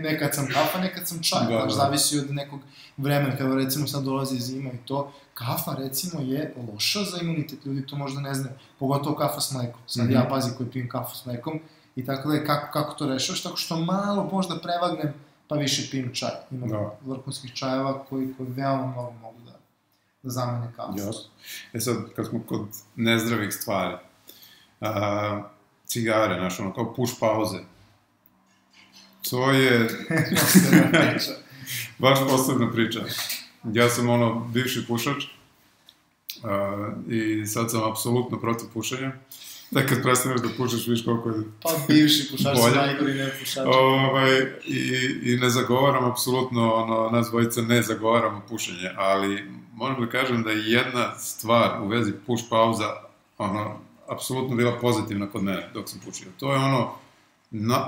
nekad sam kafa, nekad sam čaj, zavisi od nekog vremena, kada recimo sad dolazi zima i to, kafa recimo je loša za imunitet, ljudi to možda ne znaju, pogotovo kafa s mlekom, sad ja pazi koji pijem kafu s mlekom i tako da je kako to rešavaš, tako što malo možda prevagnem pa više pijem čaj, imam vrhunskih čajeva koji veoma mnogo mogu da zamene kafu. Sad, kad smo kod nezdravih stvari, cigare, znaš, kao push pauze, to je baš posebna priča. Ja sam bivši pušač i sad sam apsolutno protiv pušenja. Da kad prestaneš da pušaš, viš koliko je bolje. Pa bivši pušač su najgori ne pušači. I ne zagovaram apsolutno, nas dvojica ne zagovaramo pušenje, ali moram da kažem da je jedna stvar u vezi push pauza apsolutno bila pozitivna kod mene dok sam pušio. To je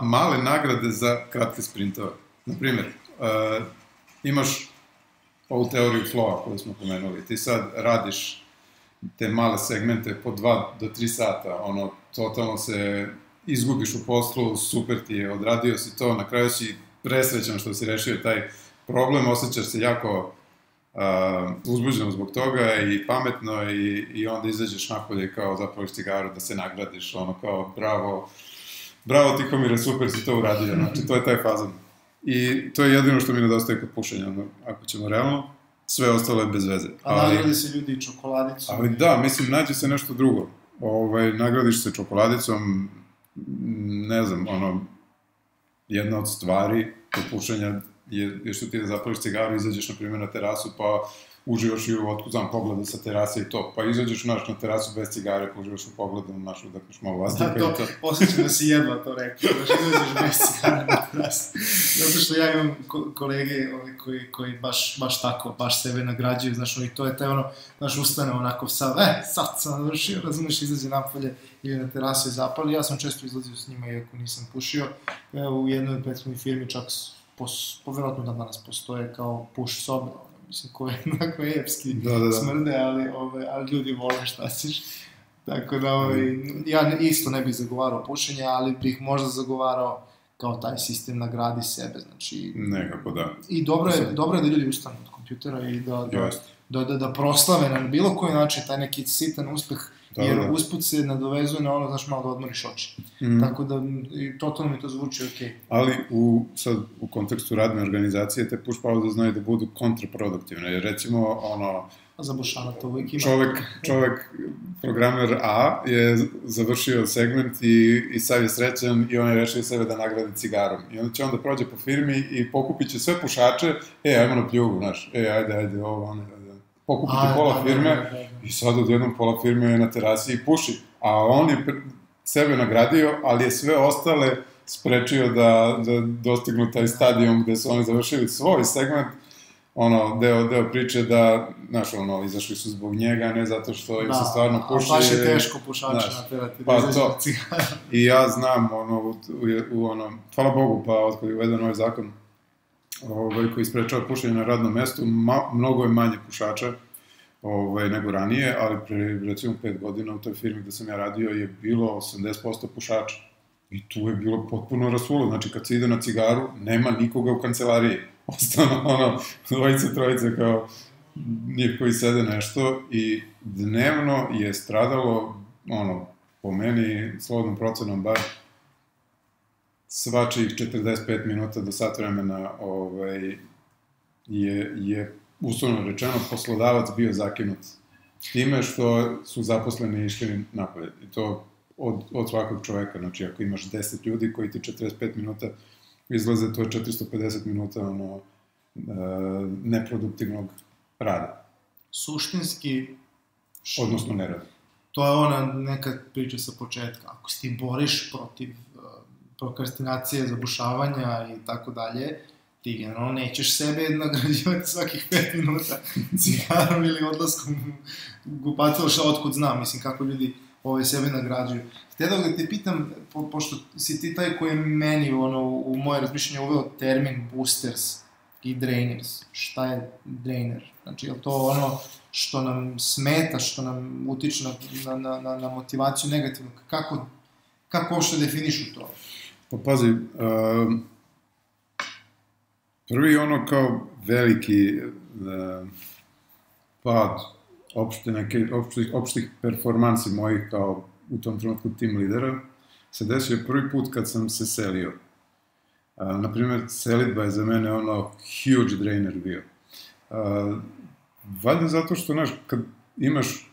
male nagrade za kratke sprintove. Naprimjer, imaš ovu teoriju flowa koju smo pomenuli. Ti sad radiš te male segmente po 2 do 3 sata, totalno se izgubiš u poslu, super ti je, odradio si to, na kraju si presrećan što si rešio taj problem, osjećaš se jako uzbuđeno zbog toga i pametno i onda izađeš napolje i kao zapališ cigaru da se nagradiš, kao bravo Tihomire, super si to uradio, znači to je taj fazan. I to je jedino što mi nedostaje kod pušenja, ako ćemo realno, sve ostalo je bez veze. A nagradi se ljudi i čokoladicu. Ali da, mislim, nađe se nešto drugo. Nagradiš se čokoladicom, ne znam, jedna od stvari kod pušenja je što ti da zapališ cigaru, izađeš, na primjer, na terasu, pa uživaš i u pogleda sa terase i to, pa izađeš na terasu bez cigare, pa uživaš u pogledu, udakneš malo vazduha i to. Osjećam da si jedva to rekao, da izađeš bez cigare na terasu. Zato što ja imam kolege koji baš tako, baš sebe nagrađuju, znaš, i to je taj znaš, ustane onako sad sam završio, razumeš, izađe napolje ili na terasu i zapali. Ja sam često izlazio s njima, iako nisam pušio. U jednoj od prethodnih firmi čak povjerojatno da danas postoje kao puš sobe, mislim, koje onako epski smrde, ali ljudi vole šta ćeš. Tako da, ja isto ne bih zagovarao pušenje, ali bih možda zagovarao kao taj sistem nagradi sebe, znači... Nekako, da. I dobro je da ljudi ustanu od kompjutera i da proslave na bilo koji način taj neki sitan uspeh, jer usput se nadovezuje na znaš, malo da odmoriš oči. Tako da, totalno mi to zvuči okej. Ali, sad, u kontekstu radne organizacije, te push pauze znaju da budu kontraproduktivne, jer recimo, za Bošana to uvijek ima. Čovek, programer A, je završio segment i sad je srećan i on je rešio sebe da nagradi cigarom. I onda će onda prođe po firmi i pokupit će sve pušače, ajmo na pljugu, znaš, ajde, ovo, pokupiti pola firme i sad odjednom pola firme je na terasi i puši. A on je sebe nagradio, ali je sve ostale sprečio da dostignu taj stadijum gde su oni završili svoj segment, deo priče da, znaš, izašli su zbog njega, ne zato što im se stvarno puši. Da, baš je teško pušače naterati da izađe od cigara. I ja znam, hvala Bogu, pa otkad je uveden ovaj zakon, koji sprečava pušenje na radnom mestu, mnogo je manje pušača nego ranije, ali pre recimo 5 godina u toj firmi gde sam ja radio je bilo 80% pušača. I tu je bilo potpuno rasulo. Znači, kad se ide na cigaru, nema nikoga u kancelariji. Ostano, dvojice, trojice, kao njih koji sede nešto i dnevno je stradalo, po meni, slobodnom procenom, bar svačih 45 minuta do sat vremena je uslovno rečeno, poslodavac bio zakinut time što su zaposleni išli napolje. I to od svakog čoveka. Znači, ako imaš 10 ljudi koji ti 45 minuta izlaze, to je 450 minuta neproduktivnog rada. Suštinski... Odnosno nerada. To je ona neka priča sa početka. Ako se ti boriš protiv prokrastinacije, zabušavanja i tako dalje, ti generalno nećeš sebe nagrađivati svakih 5 minuta cigarom ili odlaskom gupatilo šta otkud znam, mislim kako ljudi sebe nagrađuju. Htedao da te pitam, pošto si ti taj koji je meni u moje razmišljanje uveo termin boosters i drainers. Šta je drainer? Znači, je li to ono što nam smeta, što nam utiče na motivaciju negativno? Kako uopšte definišu to? Pa pazi, prvi kao veliki pad opštih performansi mojih kao u tom trenutku tim lidera se desio prvi put kad sam se selio. Naprimjer, selitba je za mene huge drainer bio. Valjda zato što, znaš, kad imaš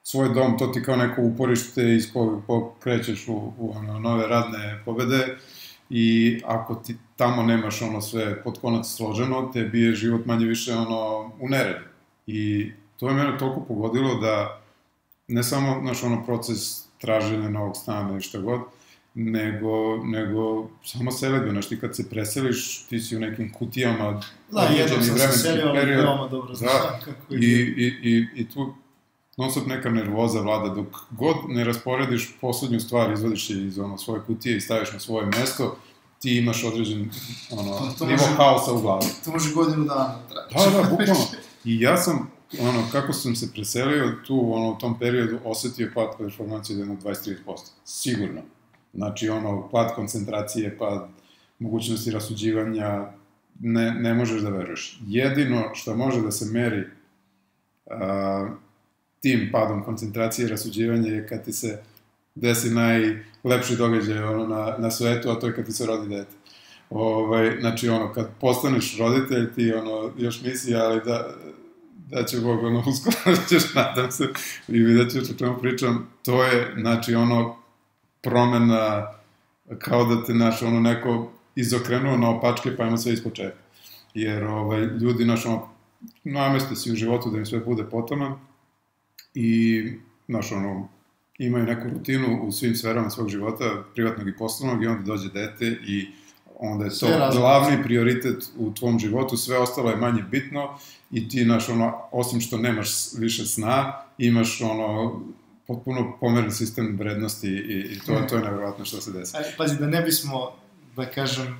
svoj dom, to ti kao neko uporište iz kojeg krećeš u nove radne pobede i ako ti tamo nemaš sve pod konac složeno, tebi je život manje više u neredu. I to je mene toliko pogodilo da ne samo, znaš, proces traženja novog stana i šta god, nego samo selitbe, znaš, ti kad se preseliš, ti si u nekim kutijama, jednom sam se selio, ali veoma dobro znam kako je. I tu non-stop neka nervoza vlada, dok god ne rasporediš poslednju stvar, izvadiš je iz svoje kutije i staviš na svoje mesto, ti imaš određen nivo haosa u glavi. To može godinu dana traći. Da, bukvalno. I ja sam, kako sam se preselio, tu u tom periodu osetio pad performancije od 23%. Sigurno. Znači, pad koncentracije, pad mogućnosti rasuđivanja, ne možeš da veruješ. Jedino što može da se meri tim padom koncentracije i rasuđivanja je kad ti se desi najlepši događaj na svetu, a to je kad ti se rodi dete. Znači, kad postaneš roditelj, ti još nisi, ali da će Bog, uskoro ćeš, nadam se, i vidjet ćeš o čemu pričam, to je, znači, promena, kao da te, znaš, neko izokrenuo na opačke, pa ima sve ispočetka. Jer, ljudi, znaš, nameste si u životu da im sve bude potoman i, znaš, imaju neku rutinu u svim sferama svog života, privatnog i poslovnog, i onda dođe dete i onda je to glavni prioritet u tvom životu, sve ostalo je manje bitno i ti, znaš, osim što nemaš više sna, imaš, potpuno pomeren sistem vrednosti i to je nevjerovatno što se desi. Pazi, da ne bismo, da kažem,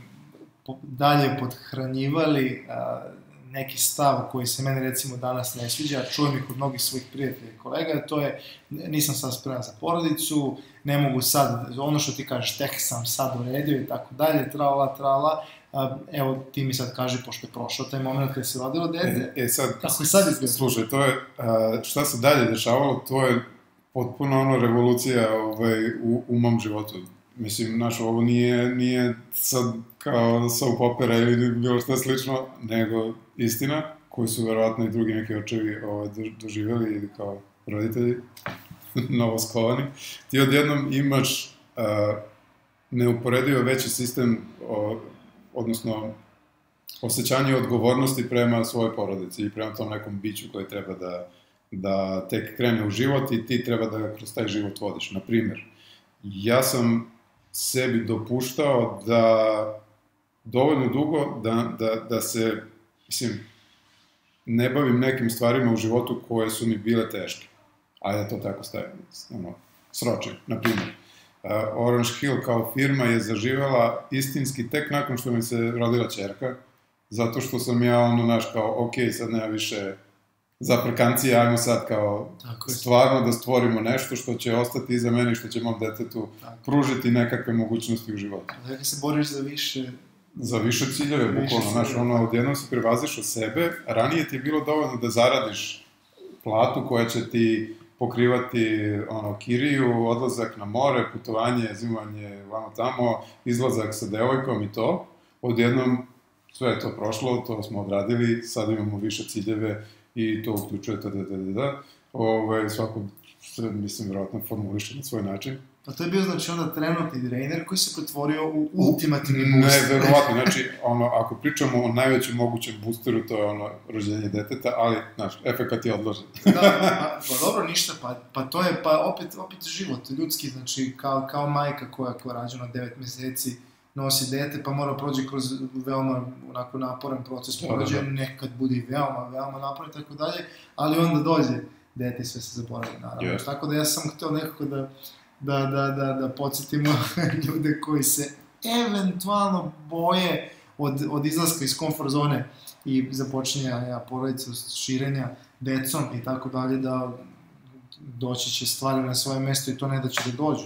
dalje podhranjivali neki stav koji se meni recimo danas ne sviđa, čujem ih od mnogih svojih prijatelja i kolega, to je nisam sad spreman za porodicu, ne mogu sad, ono što ti kažeš, tek sam sad uredio i tako dalje, trala, evo ti mi sad kaži, pošto je prošao taj moment kada se rodilo dete, kako je sad izgleda? Slušaj, to je, šta se dalje dešavalo, to je potpuno revolucija u mom životu. Mislim, znaš, ovo nije sad kao soap opera ili bilo što slično, nego istina, koju su verovatno i drugi neki očevi doživjeli ili kao roditelji, novoskovani. Ti odjednom imaš neuporedivo veći sistem, odnosno osjećanje odgovornosti prema svojoj porodici i prema tom nekom biću koji treba da tek krene u život i ti treba da kroz taj život vodiš. Naprimjer, ja sam sebi dopuštao da dovoljno dugo da se, mislim, ne bavim nekim stvarima u životu koje su mi bile teške. Ajde da to tako stavim, sročim, naprimjer. Orange Hill kao firma je zaživela istinski tek nakon što mi se rodila ćerka, zato što sam ja ono, znaš, kao, ok, sad nema više zaprkancije, ajmo sad kao stvarno da stvorimo nešto što će ostati iza mene i što će mom detetu pružiti nekakve mogućnosti u životu. Dakle se boriš za više... Za više ciljeve, bukvalno, znaš, ono, odjednom se prevaziš od sebe, ranije ti je bilo dovoljno da zaradiš platu koja će ti pokrivati, ono, kiriju, odlazak na more, putovanje, zimovanje, vamo tamo, izlazak sa devojkom i to, odjednom sve je to prošlo, to smo odradili, sad imamo više ciljeve i to uključuje svako se, mislim, vjerojatno formuliše na svoj način. Pa to je bio, znači, onda trenutni drainer koji se pretvorio u ultimativni booster. Ne, verovatno, znači, ono, ako pričamo o najvećem mogućem boosteru, to je ono, rođenje deteta, ali, znaš, efekat je odložen. Pa dobro, ništa, pa to je, opet život, ljudski, znači, kao majka koja rađa na 9 meseci, nosi dete, pa mora prođe kroz veoma onako naporan proces porođaja, nekad bude veoma naporan, tako dalje, ali onda dođe dete i sve se zaboravi, naravno. Tako da ja sam htio nekako da podsjetimo ljude koji se eventualno boje od izlaska iz komfort zone i započinjanja porodice, širenja decom i tako dalje, da doći će stvari na svoje mesto i to ne da će da dođu,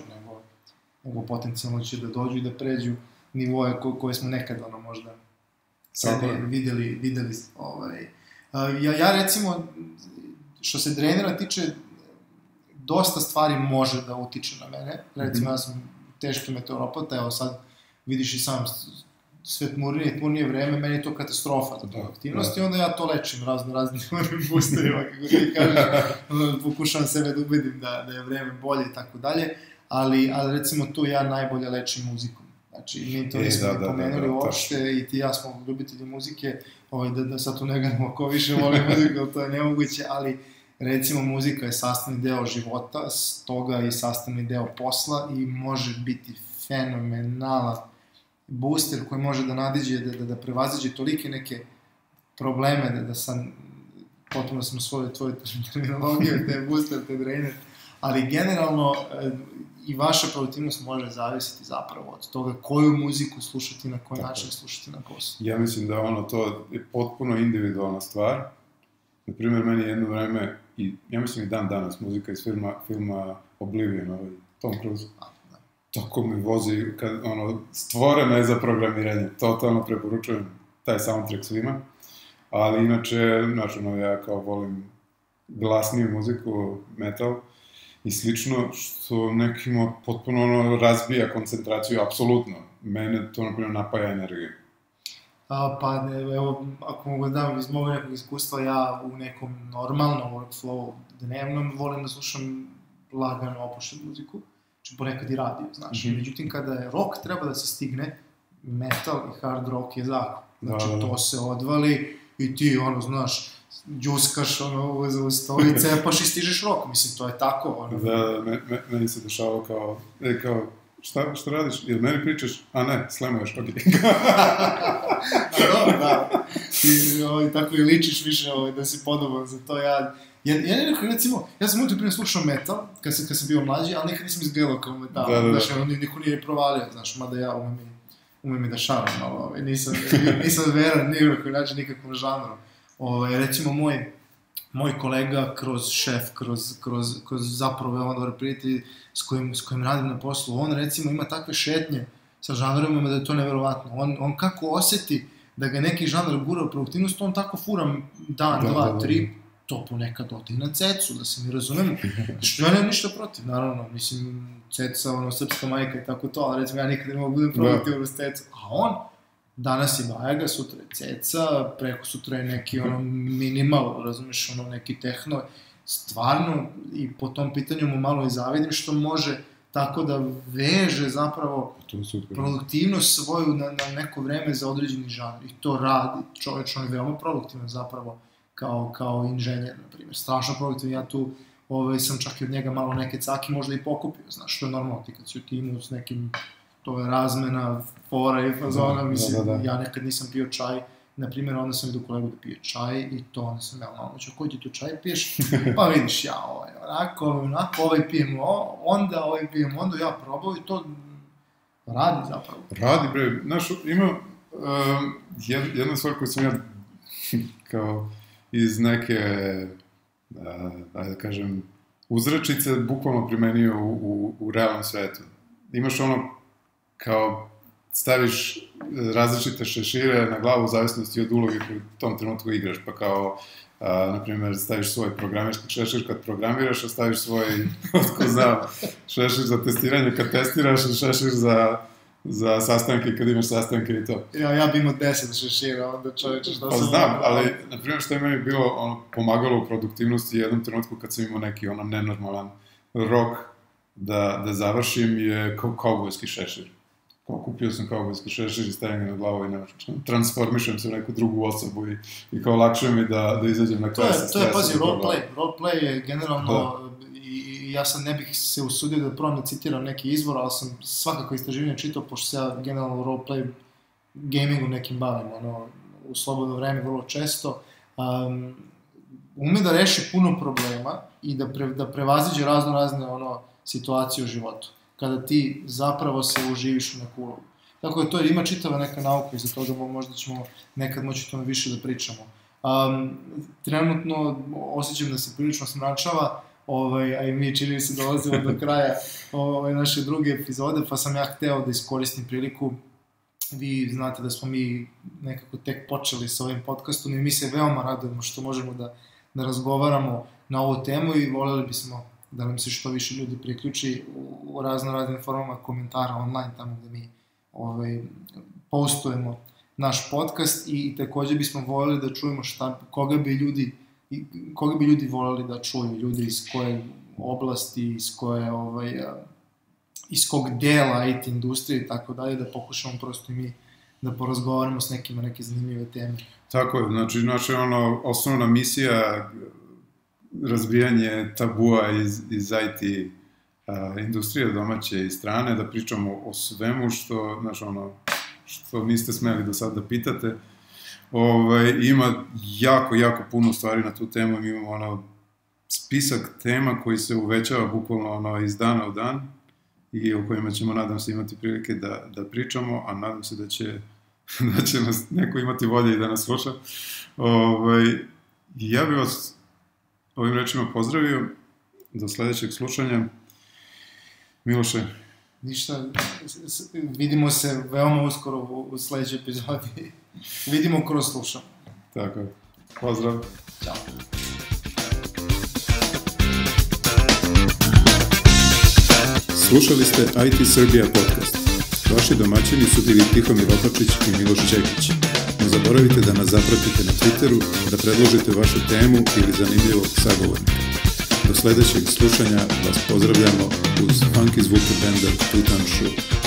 nego potencijalno će da dođu i da pređu nivoje koje smo nekad možda videli. Ja recimo, što se trenera tiče, dosta stvari može da utiče na mene. Recimo, ja sam teški meteoropata, evo sad vidiš i sam sve tmurnije vreme, meni je to katastrofa za toj aktivnosti, onda ja to lečim raznim boosterima, kako ti kažeš, pokušavam sebe da ubedim da je vreme bolje i tako dalje, ali recimo tu ja najbolje lečim muzikom. Znači, mi to nismo pomenuli uopšte i ti ja smo ljubitelji muzike, da sad tu ne gledamo ko više voli muziku, to je nemoguće, ali recimo muzika je sastavni deo života, stoga i sastavni deo posla i može biti fenomenalan booster koji može da nadiđe, da prevaziđe tolike neke probleme, da sam, potpuno sam usvojio tvoju terminologiju, te booster, te drainer, ali generalno i vaša produktivnost može zavisiti zapravo od toga koju muziku slušati i na koji način slušati na poslu. Ja mislim da to je potpuno individualna stvar. Naprimjer, meni jedno vreme, i ja mislim i dan danas, muzika iz filma Oblivion, Tom Cruise, tako mi vozi, stvorena je za programiranje, totalno preporučujem taj soundtrack svima, ali inače, ja kao volim glasniju muziku, metal, i slično, što nekima potpuno razbija koncentraciju, apsolutno. Mene to, naprimjer, napaja energiju. Pa, evo, ako mogu da dam iz mog nekog iskustva, ja u nekom normalnom workflowu dnevnom volim da slušam lagano opuštenu muziku, znači ponekad i radio, znaš. Međutim, kada je rock treba da se stigne, metal i hard rock je zakon. Znači, to se odvali i ti, znaš, džuskaš, u stoli, cepaš i stižeš rok, mislim, to je tako, Da, meni se dešava kao, šta radiš? Ili meni pričaš? A ne, slemuješ, ok. Da. I tako i ličiš više da si podoban za to, ja nekako, recimo, ja sam uvijek primjer slušao metal, kad sam bio mlađi, ali nekad nisam izgledao kao metal, znaš, niko nije provalio, znaš, mada ja umem i da šaram, ali nisam veran ni u koji način nikakvom žanru. Recimo, moj kolega kroz šef, kroz zapravo veoma dobar prijatelj s kojim radim na poslu, on recimo ima takve šetnje sa žanrovima da je to neverovatno. On kako osjeti da ga neki žanr gura u produktivnost, on tako fura dan, dva, tri, to ponekad ode i na cecu, da se mi razumemo. Što ja nemam ništa protiv, naravno, mislim, ceca, srpska majka i tako to, ali recimo ja nikada ne mogu budem produktivan uz cecu, a on danas je bajaga, sutra je ceca, preko sutra je neki minimal, razumiješ, neki tehno, stvarno, i po tom pitanju mu malo i zavidim što može tako da veže zapravo produktivnost svoju na neko vreme za određeni žanr. I to radi čovječ, on je veoma produktivan zapravo kao inženjer, na primjer. Strašno produktivan, ja tu sam čak i od njega malo neke caki možda i pokupio, znaš, što je normalno ti kad si u timu s nekim, to je razmena, fora i fazona, mislim, ja nekad nisam pio čaj, na primjer, onda sam vidio kolegu da pije čaj i to onda sam ja malo koji ti tu čaj piješ? Pa vidiš, ja onako, pijem onda, ja probao i to radi zapravo. Radi, bre, znaš, ima jedna stvar koju sam ja kao iz neke, da kažem, uzrečice bukvalno primenio u realnom svetu. Imaš ono kao staviš različite šešire na glavu u zavisnosti od uloge koju u tom trenutku igraš, pa kao, na primjer, staviš svoj programerski šešir kad programiraš, a staviš svoj, otko znam, šešir za testiranje kad testiraš, a šešir za sastanke kad imaš sastanke i to. Ja bi imao 10 šešira, onda čovječe šta pa sam... znam, ali, na primjer, što je meni bilo pomagalo u produktivnosti jednom trenutku kad sam imao neki nenormalan rok da završim je kaubojski šešir. Kupio sam kaubojski šešir i stavim ga na glavu i transformišem se u neku drugu osobu i kao lakše mi da izađem na kraj sa stresom. To je, pazi, roleplay je generalno, i ja sad ne bih se usudio da probam da citiram neki izvor, ali sam svakako istraživanje čitao, pošto se ja generalno roleplay gamingu nekim bavim, u slobodno vreme vrlo često, ume da reši puno problema i da prevaziđe razne situacije u životu, kada ti zapravo se uživiš u neku ulogu. Tako da to ima čitava neka nauka iza toga, možda ćemo nekad moći o tome više da pričamo. Trenutno osjećam da se prilično smračava, a i mi čini se dolazimo do kraja naše druge epizode, pa sam ja hteo da iskoristim priliku. Vi znate da smo mi nekako tek počeli sa ovim podcastom i mi se veoma radujemo što možemo da razgovaramo na ovu temu i voljeli bismo da nam se što više ljudi priključi u raznim formama komentara online, tamo gde mi postujemo naš podcast i takođe bismo voljeli da čujemo koga bi ljudi voljeli da čuju, ljudi iz koje oblasti, iz kog dela IT industrije i tako dalje, da pokušamo prosto i mi da porazgovaramo s nekima neke zanimljive teme. Tako je, znači naša osnovna misija razbijanje tabua iz IT industrije domaće i strane, da pričamo o svemu što niste smeli do sada da pitate. Ima jako puno stvari na tu temu, mi imamo spisak tema koji se uvećava bukvalno iz dana u dan i o kojima ćemo, nadam se, imati prilike da pričamo, a nadam se da će nas neko imati volje i da nas sluša. Ja bih vas ovim rečima pozdravio, do sledećeg slušanja. Miloše. Ništa, vidimo se veoma uskoro u sledećoj epizodi. Vidimo kroz slušamo. Tako je. Pozdrav. Ćao. Slušali ste IT Serbia podcast. Vaši domaćini su bili Tihomir Opačić i Miloš Đekić. Ne zaboravite da nas zapratite na Twitteru, da predložite vašu temu ili zanimljivog sagovornika. Do sledećeg slušanja vas pozdravljamo uz funky zvuke benda Tutan Shoe.